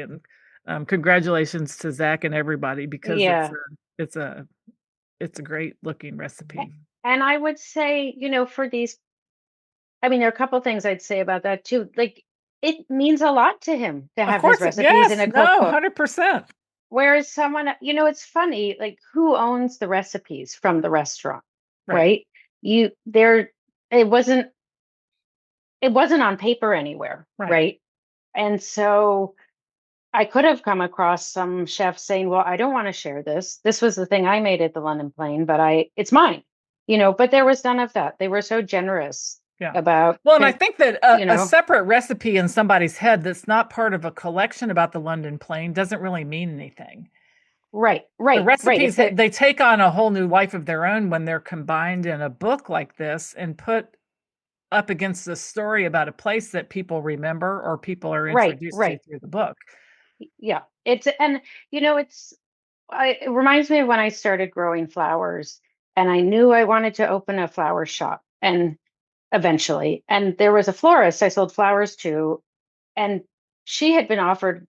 And congratulations to Zach and everybody, because Yeah. it's a it's a great looking A- recipe. And I would say, for these, I mean, there are a couple things I'd say about that too. Like, it means a lot to him to Of have his course, recipes in yes, a no, cookbook. 100%. Whereas someone, it's funny, like who owns the recipes from the restaurant, Right, right? You there it wasn't it wasn't on paper anywhere, right. right? And so I could have come across some chef saying, "Well, I don't want to share this. This was the thing I made at the London Plane, but it's mine." But there was none of that. They were so generous Yeah. about, Well, and I think that you a know, separate recipe in somebody's head that's not part of a collection about the London plane doesn't really mean anything. right, The right, right. recipes, they take on a whole new life of their own when they're combined in a book like this and put up against a story about a place that people remember or people are Right, introduced to right. through the book. Yeah. It reminds me of when I started growing flowers and I knew I wanted to open a flower shop and eventually, and there was a florist I sold flowers to, and she had been offered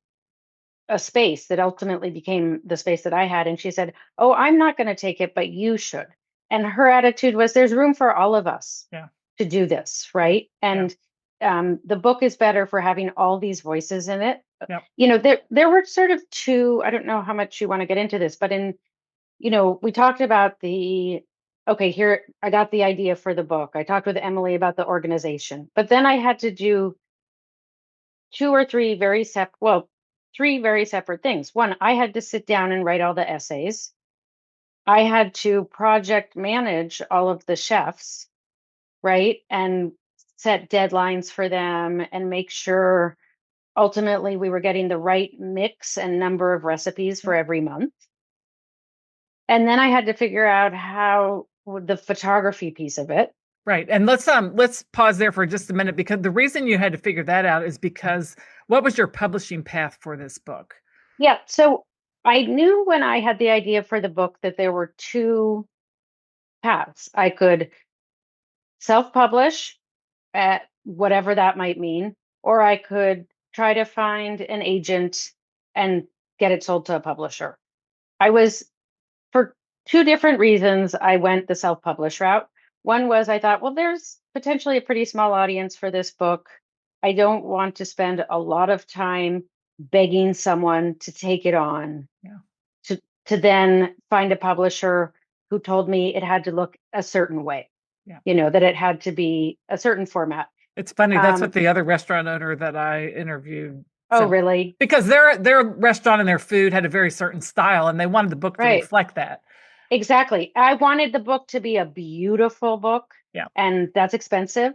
a space that ultimately became the space that I had. And she said, "Oh, I'm not going to take it, but you should." And her attitude was, "There's room for all of us Yeah, to do this, right?" yeah, And the book is better for having all these voices in it. yeah. There were sort of two. I don't know how much you want to get into this, but we talked about okay, here I got the idea for the book. I talked with Emily about the organization, but then I had to do two or three three very separate things. One, I had to sit down and write all the essays. I had to project manage all of the chefs, right? And set deadlines for them and make sure ultimately we were getting the right mix and number of recipes for Yeah. every month. And then I had to figure out how the photography piece of it. Right. And let's pause there for just a minute, because the reason you had to figure that out is because what was your publishing path for this book? Yeah. So I knew when I had the idea for the book that there were two paths. I could self publish at whatever that might mean, or I could try to find an agent and get it sold to a publisher. I was, for two different reasons, I went the self publish route. One was I thought, well, there's potentially a pretty small audience for this book. I don't want to spend a lot of time begging someone to take it on, Yeah. to then find a publisher who told me it had to look a certain way, Yeah. that it had to be a certain format. It's funny, that's what Um, the other restaurant owner that I interviewed oh, said, really? because their restaurant and their food had a very certain style, and they wanted the book to Right. reflect that. Exactly. I wanted the book to be a beautiful book, Yeah. and that's expensive.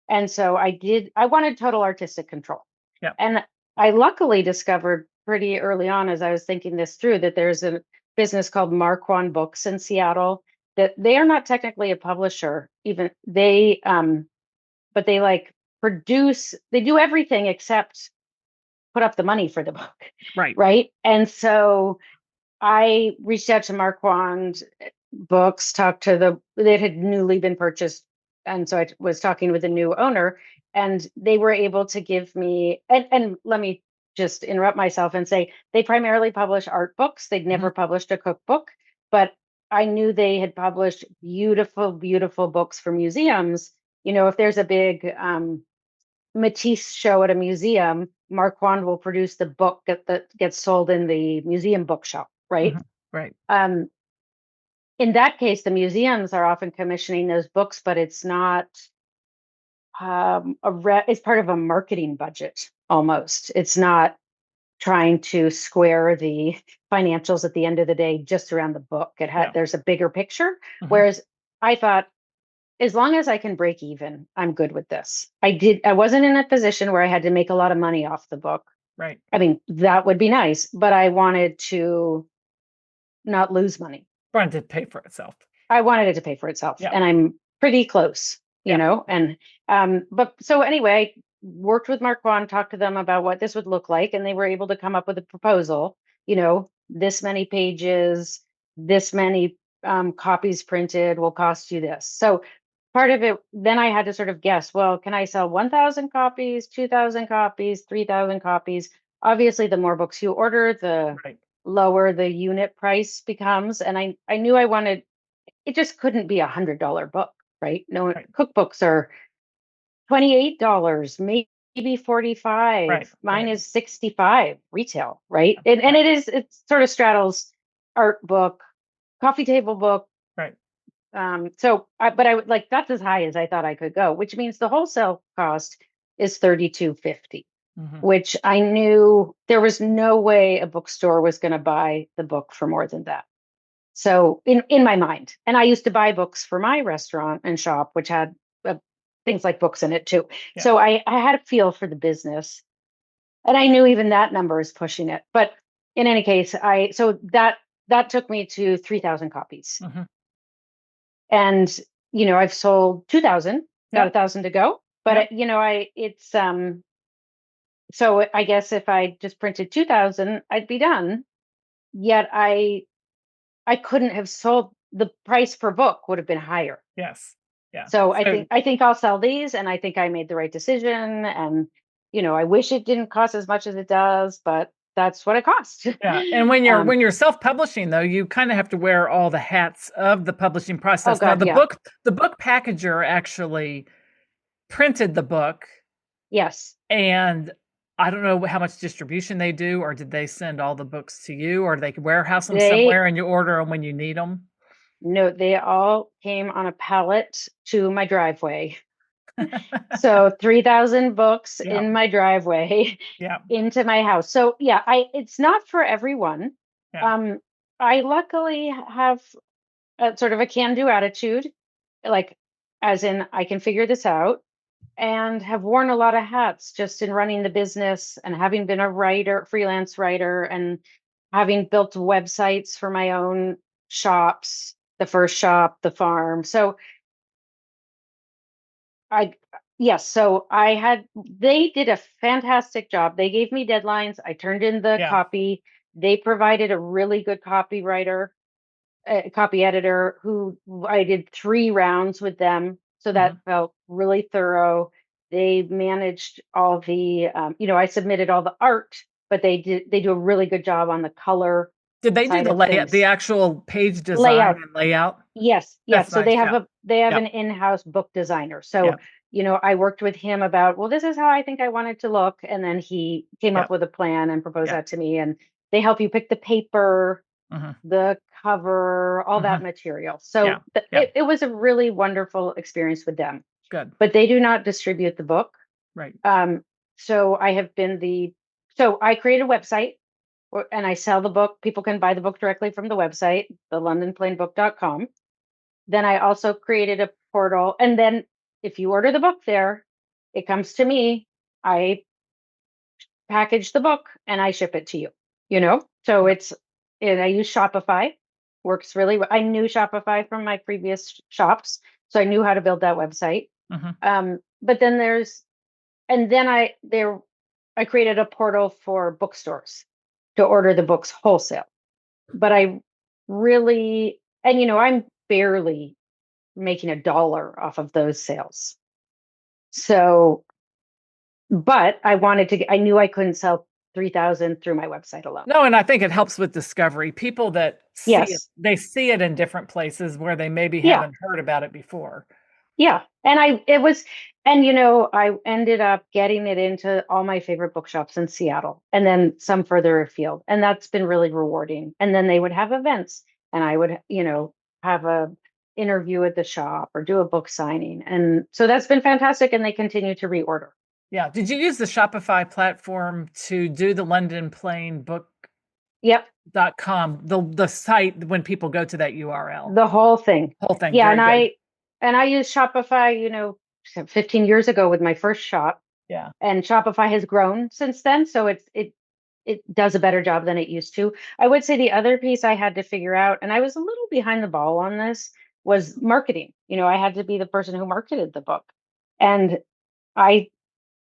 And so I wanted total artistic control. Yeah. And I luckily discovered pretty early on, as I was thinking this through, that there's a business called Marquand Books in Seattle. that they are not technically a publisher, even but they like produce, they do everything except put up the money for the book. Right. Right. And so I reached out to Marquand Books, talked to it had newly been purchased. And so I was talking with the new owner, and they were able to give me, and let me just interrupt myself and say they primarily publish art books. They'd never published a cookbook, but I knew they had published beautiful, beautiful books for museums. If there's a big Matisse show at a museum, Marquand will produce the book that gets sold in the museum bookshop, right? Right. In that case, the museums are often commissioning those books, but it's not it's part of a marketing budget almost. It's not trying to square the financials at the end of the day just around the book. There's a bigger picture. Whereas I thought, as long as I can break even, I'm good with this. I wasn't in a position where I had to make a lot of money off the book. Right. I mean, that would be nice, but I wanted to not lose money. Wanted to pay for itself. I wanted it to pay for itself. Yeah. And I'm pretty close, you know, and, but so anyway, I worked with Marquand, talked to them about what this would look like. And they were able to come up with a proposal, this many pages, this many copies printed will cost you this. So part of it, then I had to sort of guess, well, can I sell 1,000 copies, 2,000 copies, 3,000 copies? Obviously, the more books you order, the lower the unit price becomes. And I knew I wanted, it just couldn't be $100 book, right? No, cookbooks are $28, maybe 45. Right. Mine is 65 retail, right? And it sort of straddles art book, coffee table book. Right. But I would like, that's as high as I thought I could go, which means the wholesale cost is $32.50, which I knew there was no way a bookstore was going to buy the book for more than that. So in my mind, and I used to buy books for my restaurant and shop, which had things like books in it too. Yeah. So I had a feel for the business, and I knew even that number is pushing it. But in any case, so that took me to 3,000 copies. And, I've sold 2,000, got 1,000 to go, but so I guess if I just printed 2,000, I'd be done. Yet I couldn't have sold, the price per book would have been higher. Yes. Yeah. So I think I'll sell these, and I think I made the right decision. And, I wish it didn't cost as much as it does, but that's what it costs. Yeah. And when you're self-publishing, though, you kind of have to wear all the hats of the publishing process. Oh, God, now the book packager actually printed the book. Yes. And I don't know how much distribution they do, or did they send all the books to you, or they could warehouse them somewhere and you order them when you need them? No, they all came on a pallet to my driveway. So 3,000 books in my driveway into my house. So it's not for everyone. Yeah. I luckily have a sort of a can-do attitude, like as in I can figure this out, and have worn a lot of hats just in running the business and having been a writer, freelance writer, and having built websites for my own shops, the first shop, the farm. So they did a fantastic job. They gave me deadlines. I turned in the copy. They provided a really good copywriter, copy editor, who I did 3 rounds with them. So that felt really thorough. They managed all the, I submitted all the art, but they do a really good job on the color. Did they do the layout, the actual page design and layout? Yes. Yes. So nice. They have an in-house book designer. So, I worked with him about, well, this is how I think I want it to look. And then he came up with a plan and proposed that to me. And they help you pick the paper, the cover, all that material. So it was a really wonderful experience with them. Good. But they do not distribute the book. Right. So I have been so I create a website and I sell the book. People can buy the book directly from the website, the londonplainbook.com. Then I also created a portal. And then if you order the book there, it comes to me. I package the book and I ship it to you, So I use Shopify. works really well. I knew Shopify from my previous shops, so I knew how to build that website. But then I created a portal for bookstores to order the books wholesale. But I really, and I'm barely making $1 off of those sales. So, but I knew I couldn't sell 3,000 through my website alone. No, and I think it helps with discovery. People that see it, Yes. they see it in different places where they maybe Yeah. haven't heard about it before. Yeah. And I ended up getting it into all my favorite bookshops in Seattle and then some further afield. And that's been really rewarding. And then they would have events and I would, have a interview at the shop or do a book signing. And so that's been fantastic. And they continue to reorder. Yeah. Did you use the Shopify platform to do the London Plain book? Yep. .com, the site when people go to that URL. The whole thing. Yeah. And I used Shopify, 15 years ago with my first shop. Yeah. And Shopify has grown since then. So it does a better job than it used to. I would say the other piece I had to figure out, and I was a little behind the ball on this, was marketing. I had to be the person who marketed the book. And I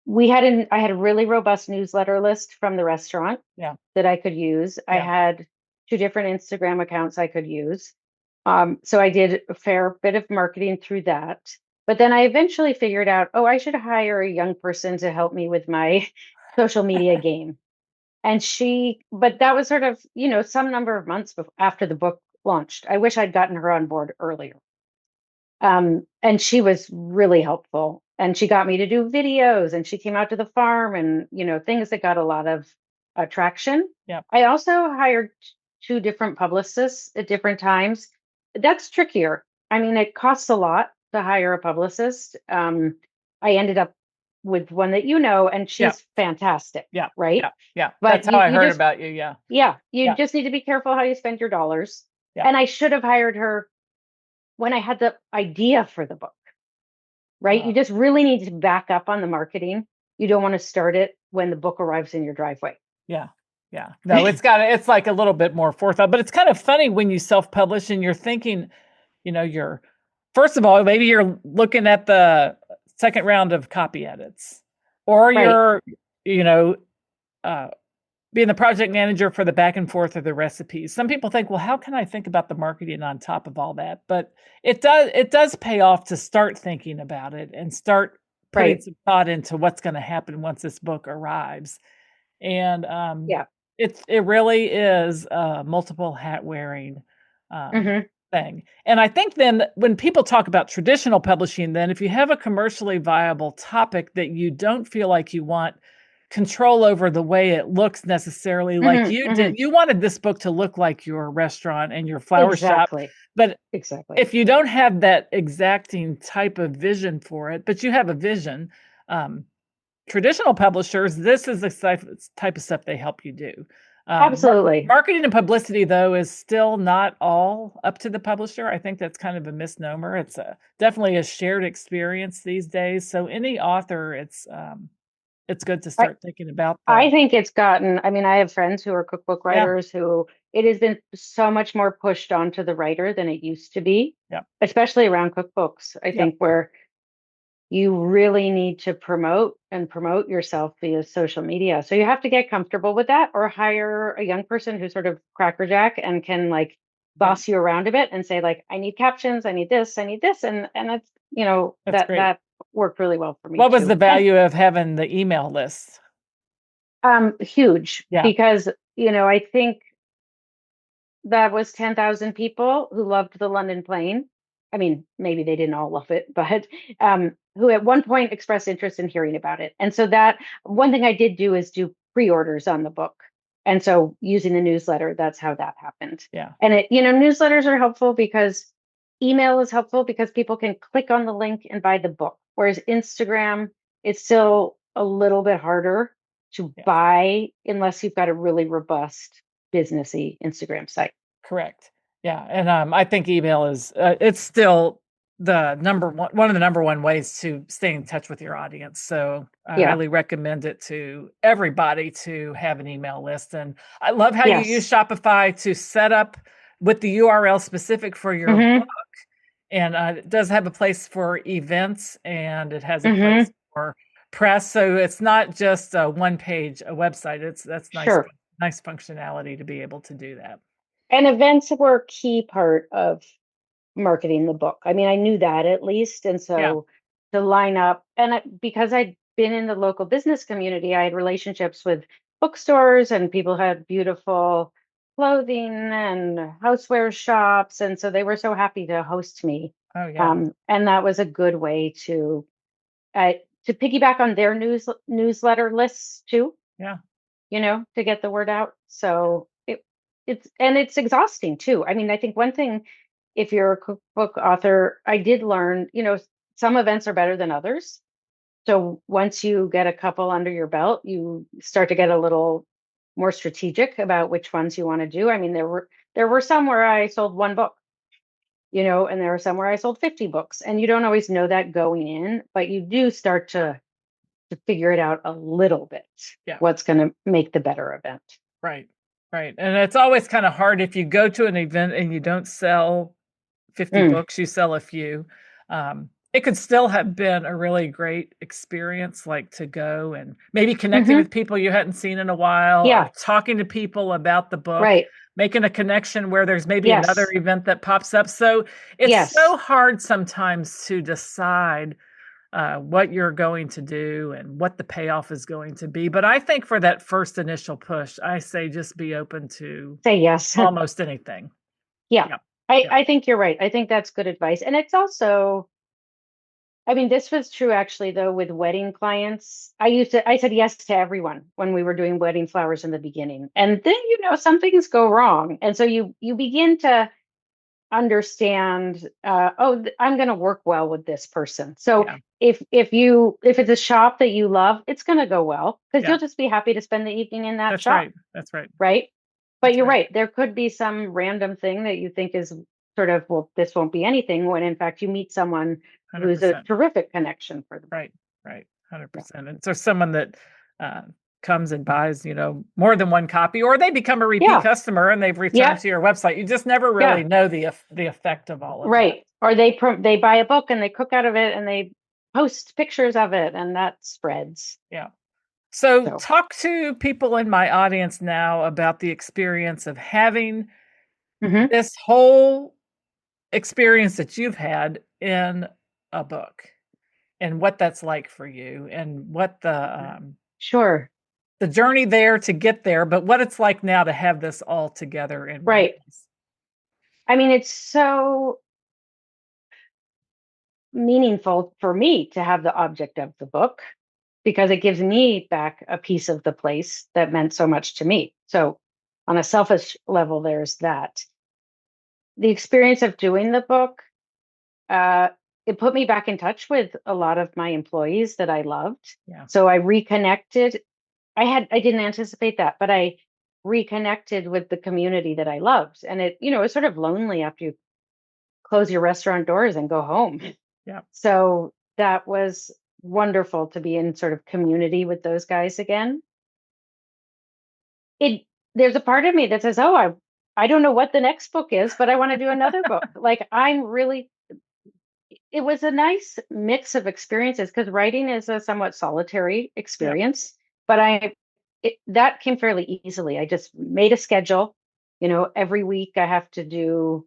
had a really robust newsletter list from the restaurant that I could use. I had 2 different Instagram accounts I could use. So I did a fair bit of marketing through that. But then I eventually figured out, I should hire a young person to help me with my social media game. But that was sort of, some number of months after the book launched. I wish I'd gotten her on board earlier. And she was really helpful. And she got me to do videos and she came out to the farm and, things that got a lot of traction. Yeah. I also hired 2 different publicists at different times. That's trickier. I mean, it costs a lot to hire a publicist. I ended up with one that and she's fantastic. Yeah. Right. Yeah. But that's how I heard about you. Yeah. Yeah. You just need to be careful how you spend your dollars. Yeah. And I should have hired her when I had the idea for the book. Right. You just really need to back up on the marketing. You don't want to start it when the book arrives in your driveway. Yeah. Yeah. No, it's like a little bit more forethought, but it's kind of funny when you self-publish and you're thinking, first of all, maybe you're looking at the second round of copy edits, or you're, being the project manager for the back and forth of the recipes. Some people think, well, how can I think about the marketing on top of all that? But it does pay off to start thinking about it and start putting some thought into what's going to happen once this book arrives. And it really is a multiple hat wearing thing. And I think then when people talk about traditional publishing, then if you have a commercially viable topic that you don't feel like you want control over the way it looks necessarily like you did, you wanted this book to look like your restaurant and your flower shop. But if you don't have that exacting type of vision for it, but you have a vision, traditional publishers, this is the type of stuff they help you do. Absolutely. Marketing and publicity, though, is still not all up to the publisher. I think that's kind of a misnomer. It's definitely a shared experience these days. So any author, it's good to start thinking about that. I think it's gotten, I have friends who are cookbook writers who it has been so much more pushed onto the writer than it used to be, especially around cookbooks, I think, where you really need to promote yourself via social media. So you have to get comfortable with that or hire a young person who's sort of crackerjack and can boss you around a bit and say I need captions, I need this. And it's, that worked really well for me. What was the value of having the email list? Huge, because, I think that was 10,000 people who loved the London Plain. Maybe they didn't all love it, but who at one point expressed interest in hearing about it. And so that one thing I did do is do pre-orders on the book. And so using the newsletter, that's how that happened. Yeah. And newsletters are helpful because email is helpful because people can click on the link and buy the book. Whereas Instagram, it's still a little bit harder to buy unless you've got a really robust businessy Instagram site. Correct. Yeah. And I think email is, it's still the one of the number one ways to stay in touch with your audience. So I highly recommend it to everybody to have an email list. And I love how you use Shopify to set up with the URL specific for your Mm-hmm. book. And it does have a place for events, and it has a Mm-hmm. place for press. So it's not just a one page, a website. That's Sure. nice functionality to be able to do that. And events were a key part of marketing the book. I mean, I knew that at least. And Yeah. so to line up, and because I'd been in the local business community, I had relationships with bookstores, and people had beautiful clothing and houseware shops. And so they were so happy to host me. Oh, yeah. And that was a good way to piggyback on their newsletter lists too, Yeah. to get the word out. So it's exhausting too. I mean, I think one thing, if you're a cookbook author, I did learn, some events are better than others. So once you get a couple under your belt, you start to get a little more strategic about which ones you want to do. I mean, there were some where I sold one book, and there were some where I sold 50 books, and you don't always know that going in, but you do start to figure it out a little bit. Yeah. What's going to make the better event. Right. Right. And it's always kind of hard if you go to an event and you don't sell 50 books, you sell a few. It could still have been a really great experience, like to go and maybe connecting with people you hadn't seen in a while, Yeah. or talking to people about the book, Right. making a connection where there's maybe Yes. another event that pops up. So it's Yes. so hard sometimes to decide what you're going to do and what the payoff is going to be. But I think for that first initial push, I say just be open to Say yes. almost anything. Yeah. Yeah. I think you're right. I think that's good advice. And it's also, I mean, this was true actually, though, with wedding clients. I said yes to everyone when we were doing wedding flowers in the beginning. And then, some things go wrong. And so you begin to understand, I'm going to work well with this person. So Yeah. if it's a shop that you love, it's going to go well, because Yeah. you'll just be happy to spend the evening in that That's shop. right. That's right. Right. But That's you're right. right. There could be some random thing that you think is sort of, well, this won't be anything, when in fact you meet someone who's a 100%. terrific connection for the book. Right. Right. 100%. And so someone that uh, comes and buys, more than one copy, or they become a repeat Yeah. customer and they've returned Yeah. to your website. You just never really know the effect of all of that. Right. Or they buy a book and they cook out of it and they post pictures of it, and that spreads. Yeah. So So talk to people in my audience now about the experience of having mhm. this whole experience that you've had in a book, and what that's like for you, and what Sure. the journey there to get there, but what it's like now to have this all together in one Right. place. I mean, it's so meaningful for me to have the object of the book, because it gives me back a piece of the place that meant so much to me. So on a selfish level, there's that. The experience of doing the book, it put me back in touch with a lot of my employees that I loved. Yeah. So I reconnected. I didn't anticipate that, but I reconnected with the community that I loved. And it's sort of lonely after you close your restaurant doors and go home. Yeah. So that was wonderful to be in sort of community with those guys again. There's a part of me that says, "Oh, I don't know what the next book is, but I want to do another book." Like, it was a nice mix of experiences, because writing is a somewhat solitary experience, but that came fairly easily. I just made a schedule. Every week I have to do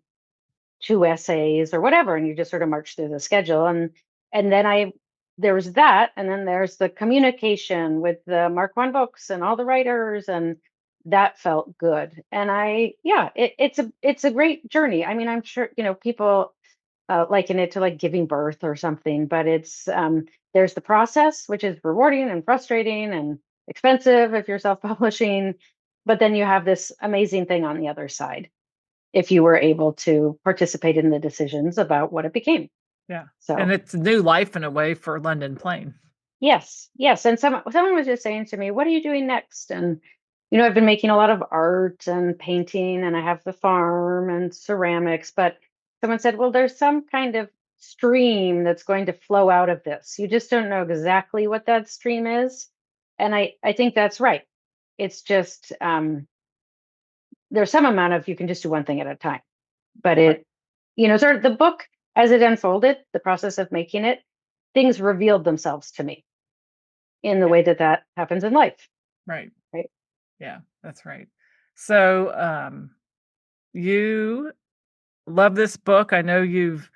2 essays or whatever, and you just sort of march through the schedule. And then there was that, and then there's the communication with the Mark One books and all the writers, and that felt good. And it's a great journey. I mean, I'm sure people liken it to like giving birth or something, but it's there's the process, which is rewarding and frustrating and expensive if you're self-publishing, but then you have this amazing thing on the other side if you were able to participate in the decisions about what it became. Yeah. So, And it's new life in a way for London Plain. yes. And someone was just saying to me, "What are you doing next?" And I've been making a lot of art and painting, and I have the farm and ceramics, but someone said, "Well, there's some kind of stream that's going to flow out of this. You just don't know exactly what that stream is." And I think that's right. It's just there's some amount of, you can just do one thing at a time, but it, sort of the book, as it unfolded, the process of making it, things revealed themselves to me in the way that happens in life. Right. Right. Yeah, that's right. So, you love this book. I know you've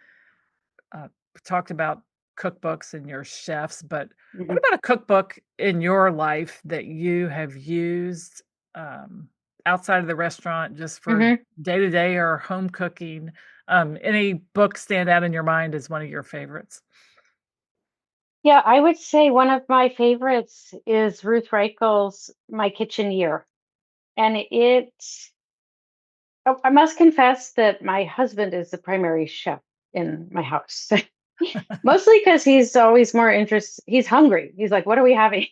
uh, talked about cookbooks and your chefs, but what Mhm. about a cookbook in your life that you have used um, outside of the restaurant just for Mhm. day to day or home cooking? Any book stand out in your mind as one of your favorites? Yeah, I would say one of my favorites is Ruth Reichel's My Kitchen Year. And I must confess that my husband is the primary chef in my house. Mostly because he's always more interested. He's hungry. He's like, what are we having?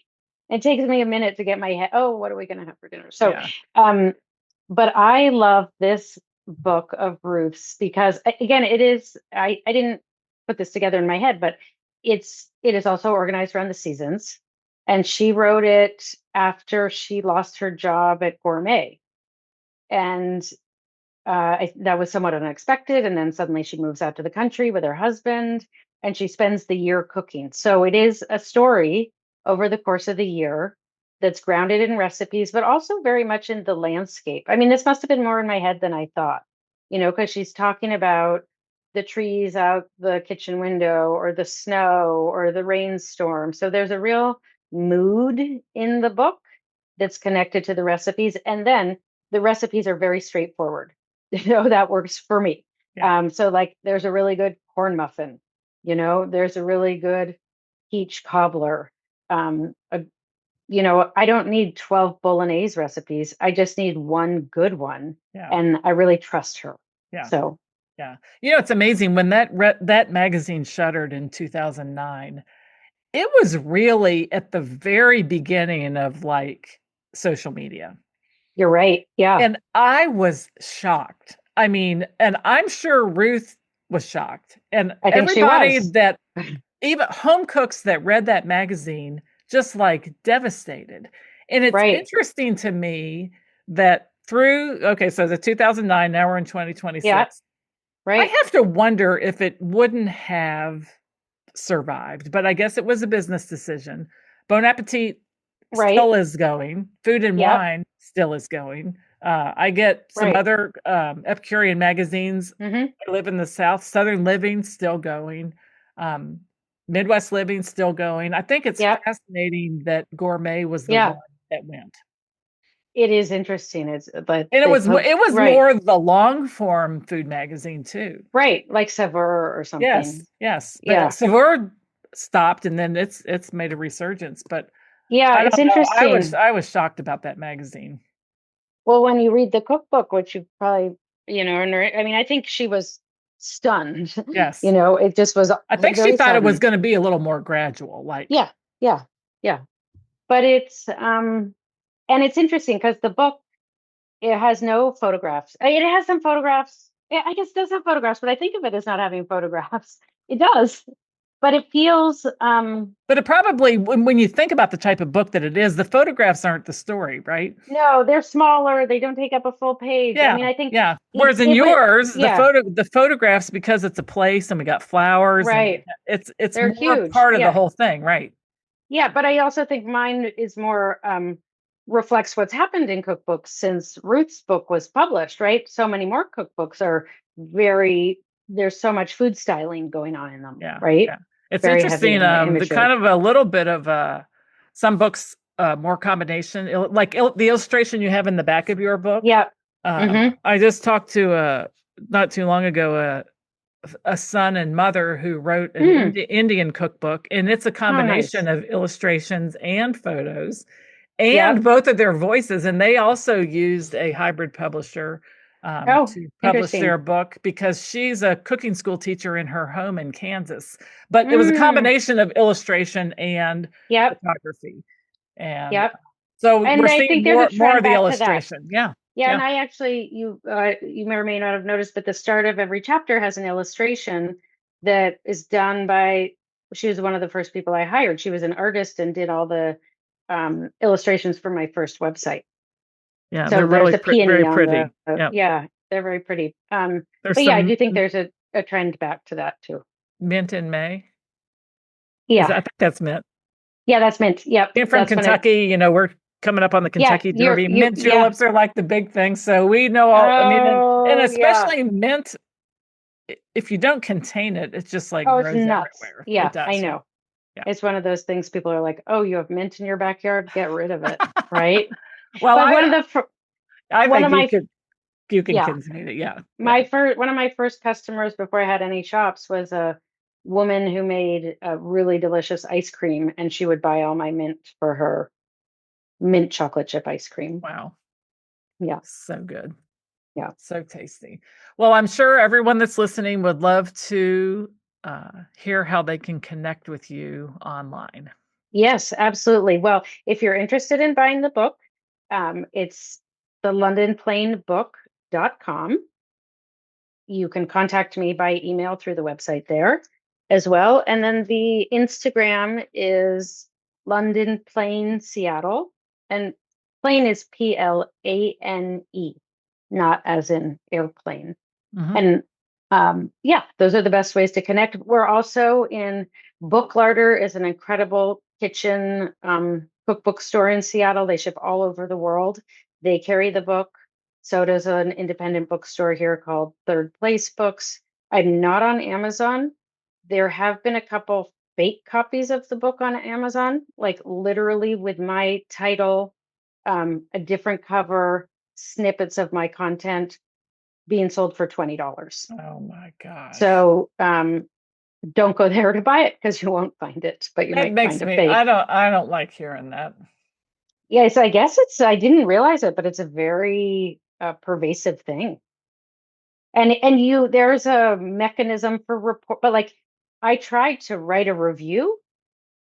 It takes me a minute to get my head. Oh, what are we going to have for dinner? So, Yeah. um, but I love this book of Ruth's because again, I didn't put this together in my head, but it is also organized around the seasons. And she wrote it after she lost her job at Gourmet. And that was somewhat unexpected. And then suddenly she moves out to the country with her husband and she spends the year cooking. So it is a story over the course of the year that's grounded in recipes, but also very much in the landscape. I mean, this must have been more in my head than I thought, because she's talking about the trees out the kitchen window or the snow or the rainstorm. So there's a real mood in the book that's connected to the recipes. And then the recipes are very straightforward. That works for me. Yeah. So like there's a really good corn muffin, there's a really good peach cobbler. A, I don't need 12 bolognese recipes. I just need one good one. Yeah. And I really trust her. Yeah. So Yeah. It's amazing when that magazine shuttered in 2009. It was really at the very beginning of like social media. you're right. Yeah, And I was shocked. I mean, and I'm sure Ruth was shocked. And I think she everybody was. that even home cooks that read that magazine just like devastated. And it's Right. interesting to me that so the 2009, now we're in Yeah. 2026. I Right. have to wonder if it wouldn't have survived, but I guess it was a business decision. Bon Appetit Right. still is going. Food and Yep. Wine still is going. I get some Right. other Epicurean magazines. Hmm. I live in the South. Southern Living still going. Um, Midwest Living still going. I think it's Yep. fascinating that Gourmet was the Yeah. one that went. It is interesting. But And it they was put it was right. more the long form food magazine too. Right. Like Saveur or Yes, something. yes. But Yeah. Saveur stopped and then it's made a resurgence. But Yeah. I It's don't know. interesting. I was shocked about that magazine. Well, when you read the cookbook, which you probably, I mean, I think she was stunned. Yes. It just was I think she very thought it was sudden. gonna be a little more gradual, like Yeah. Yeah. Yeah. But and it's interesting because the book, it has no photographs. It has some photographs. I guess it does have photographs, but I think of it as not having photographs. It does, but it feels, but it probably when you think about the type of book that it is, the photographs aren't the story, right? no, they're smaller. They don't take up a full page. I Yeah, mean, I think yeah. Whereas in it would, yours, yeah, the photographs, because it's a place and we got flowers and right. it's They're more huge. part of the Yeah. whole thing, right? Yeah, but I also think mine is more reflects what's happened in cookbooks since Ruth's book was published, right? So many more cookbooks are there's so much food styling going on in them, Yeah, right? yeah. It's Very heavy interesting, in the the kind imagery. of a little bit of, some books, more combination, the illustration you have in the back of your book. Yeah. Mm-hmm. I just talked to, not too long ago, a son and mother who wrote an Mm. Indian cookbook, and it's a Oh, combination nice. of illustrations and photos and Yep. both of their voices. And they also used a hybrid publisher Oh, to publish interesting. their book because she's a cooking school teacher in her home in Kansas. But it was a Mm. combination of illustration and Yep. photography. And Yep. so we're And I seeing think there's a more trend of the back to that. illustration. Yeah. Yeah, Yeah. and I actually, you may or may not have noticed, but the start of every chapter has an illustration that is done by. She was one of the first people I hired. She was an artist and did all the illustrations for my first website. Yeah, So they're there's really a peony very on pretty. the, Yeah. yeah, they're very pretty. There's But yeah, I some do think there's a trend back to that too. mint in May. Yeah. I think that's mint. Yeah, that's mint. Yep. Being from That's when it, Kentucky, we're coming up on the yeah, Kentucky Derby. Mint yeah. juleps are like the big thing. So we know and Oh, yeah. especially mint, if you don't contain it, it's just like Oh, it's grows nuts. everywhere. Yeah, It does. I know. Yeah. It's one of those things people are like, oh, you have mint in your backyard? Get rid of it. Right. Well, But I one of think my, you can yeah, contain it. Yeah. one of my first customers before I had any shops was a woman who made a really delicious ice cream, and she would buy all my mint for her mint chocolate chip ice cream. Wow. Yeah. So good. Yeah. So tasty. Well, I'm sure everyone that's listening would love to hear how they can connect with you online. Yes, absolutely. Well, if you're interested in buying the book, it's the londonplainbook.com. You can contact me by email through the website there as well. And then the Instagram is London Plain Seattle. And plain is Plane, not as in airplane. Mm-hmm. And yeah, those are the best ways to connect. We're also in Book Larder is an incredible kitchen cookbook store in Seattle. They ship all over the world. They carry the book. So does an independent bookstore here called Third Place Books. I'm not on Amazon. There have been a couple fake copies of the book on Amazon, like literally with my title, a different cover, snippets of my content being sold for $20. Oh my gosh. So don't go there to buy it because you won't find it, but you might find a fake. I don't like hearing that. Yeah, so I guess I didn't realize it, but it's a very pervasive thing. And there's a mechanism for report, but like I tried to write a review,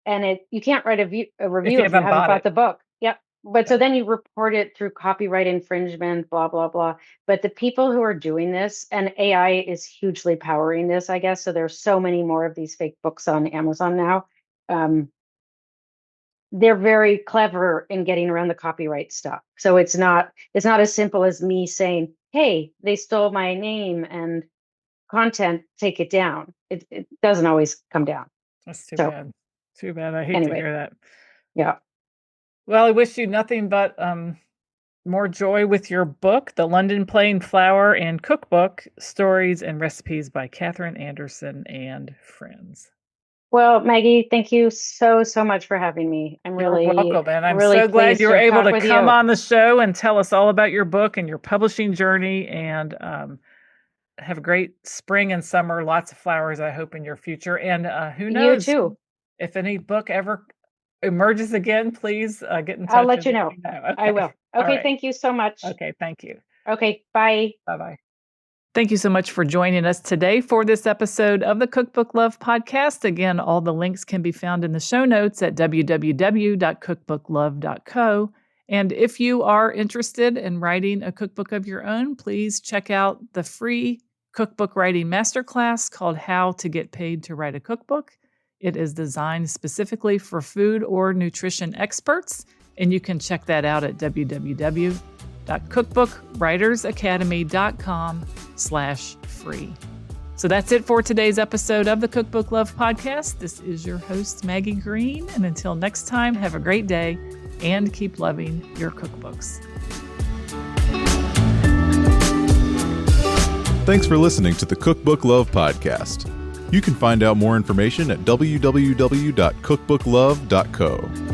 and you can't write a review if you haven't bought the book. Yep. But so then you report it through copyright infringement, blah, blah, blah. But the people who are doing this, and AI is hugely powering this, I guess. So there's so many more of these fake books on Amazon now. They're very clever in getting around the copyright stuff. So it's not as simple as me saying, hey, they stole my name and content, take it down. It doesn't always come down. That's too bad. Too bad. I hate to hear that. Yeah. Well, I wish you nothing but more joy with your book, The London Plain Flour and Cookbook, Stories and Recipes by Katherine Anderson and Friends. Well, Maggie, thank you so much for having me. You're welcome, and I'm really so glad you were able to come on the show and tell us all about your book and your publishing journey, and have a great spring and summer, lots of flowers, I hope, in your future. And who knows, you too. If any book ever emerges again, please get in touch. I'll let you know. Okay. I will. Okay, right. Thank you so much. Okay, thank you. Okay, bye. Bye-bye. Thank you so much for joining us today for this episode of the Cookbook Love Podcast. Again, all the links can be found in the show notes at www.cookbooklove.co. And if you are interested in writing a cookbook of your own, please check out the free cookbook writing masterclass called How to Get Paid to Write a Cookbook. It is designed specifically for food or nutrition experts, and you can check that out at www.cookbookwritersacademy.com/free. So that's it for today's episode of the Cookbook Love Podcast. This is your host, Maggie Green, and until next time, have a great day and keep loving your cookbooks. Thanks for listening to the Cookbook Love Podcast. You can find out more information at www.cookbooklove.co.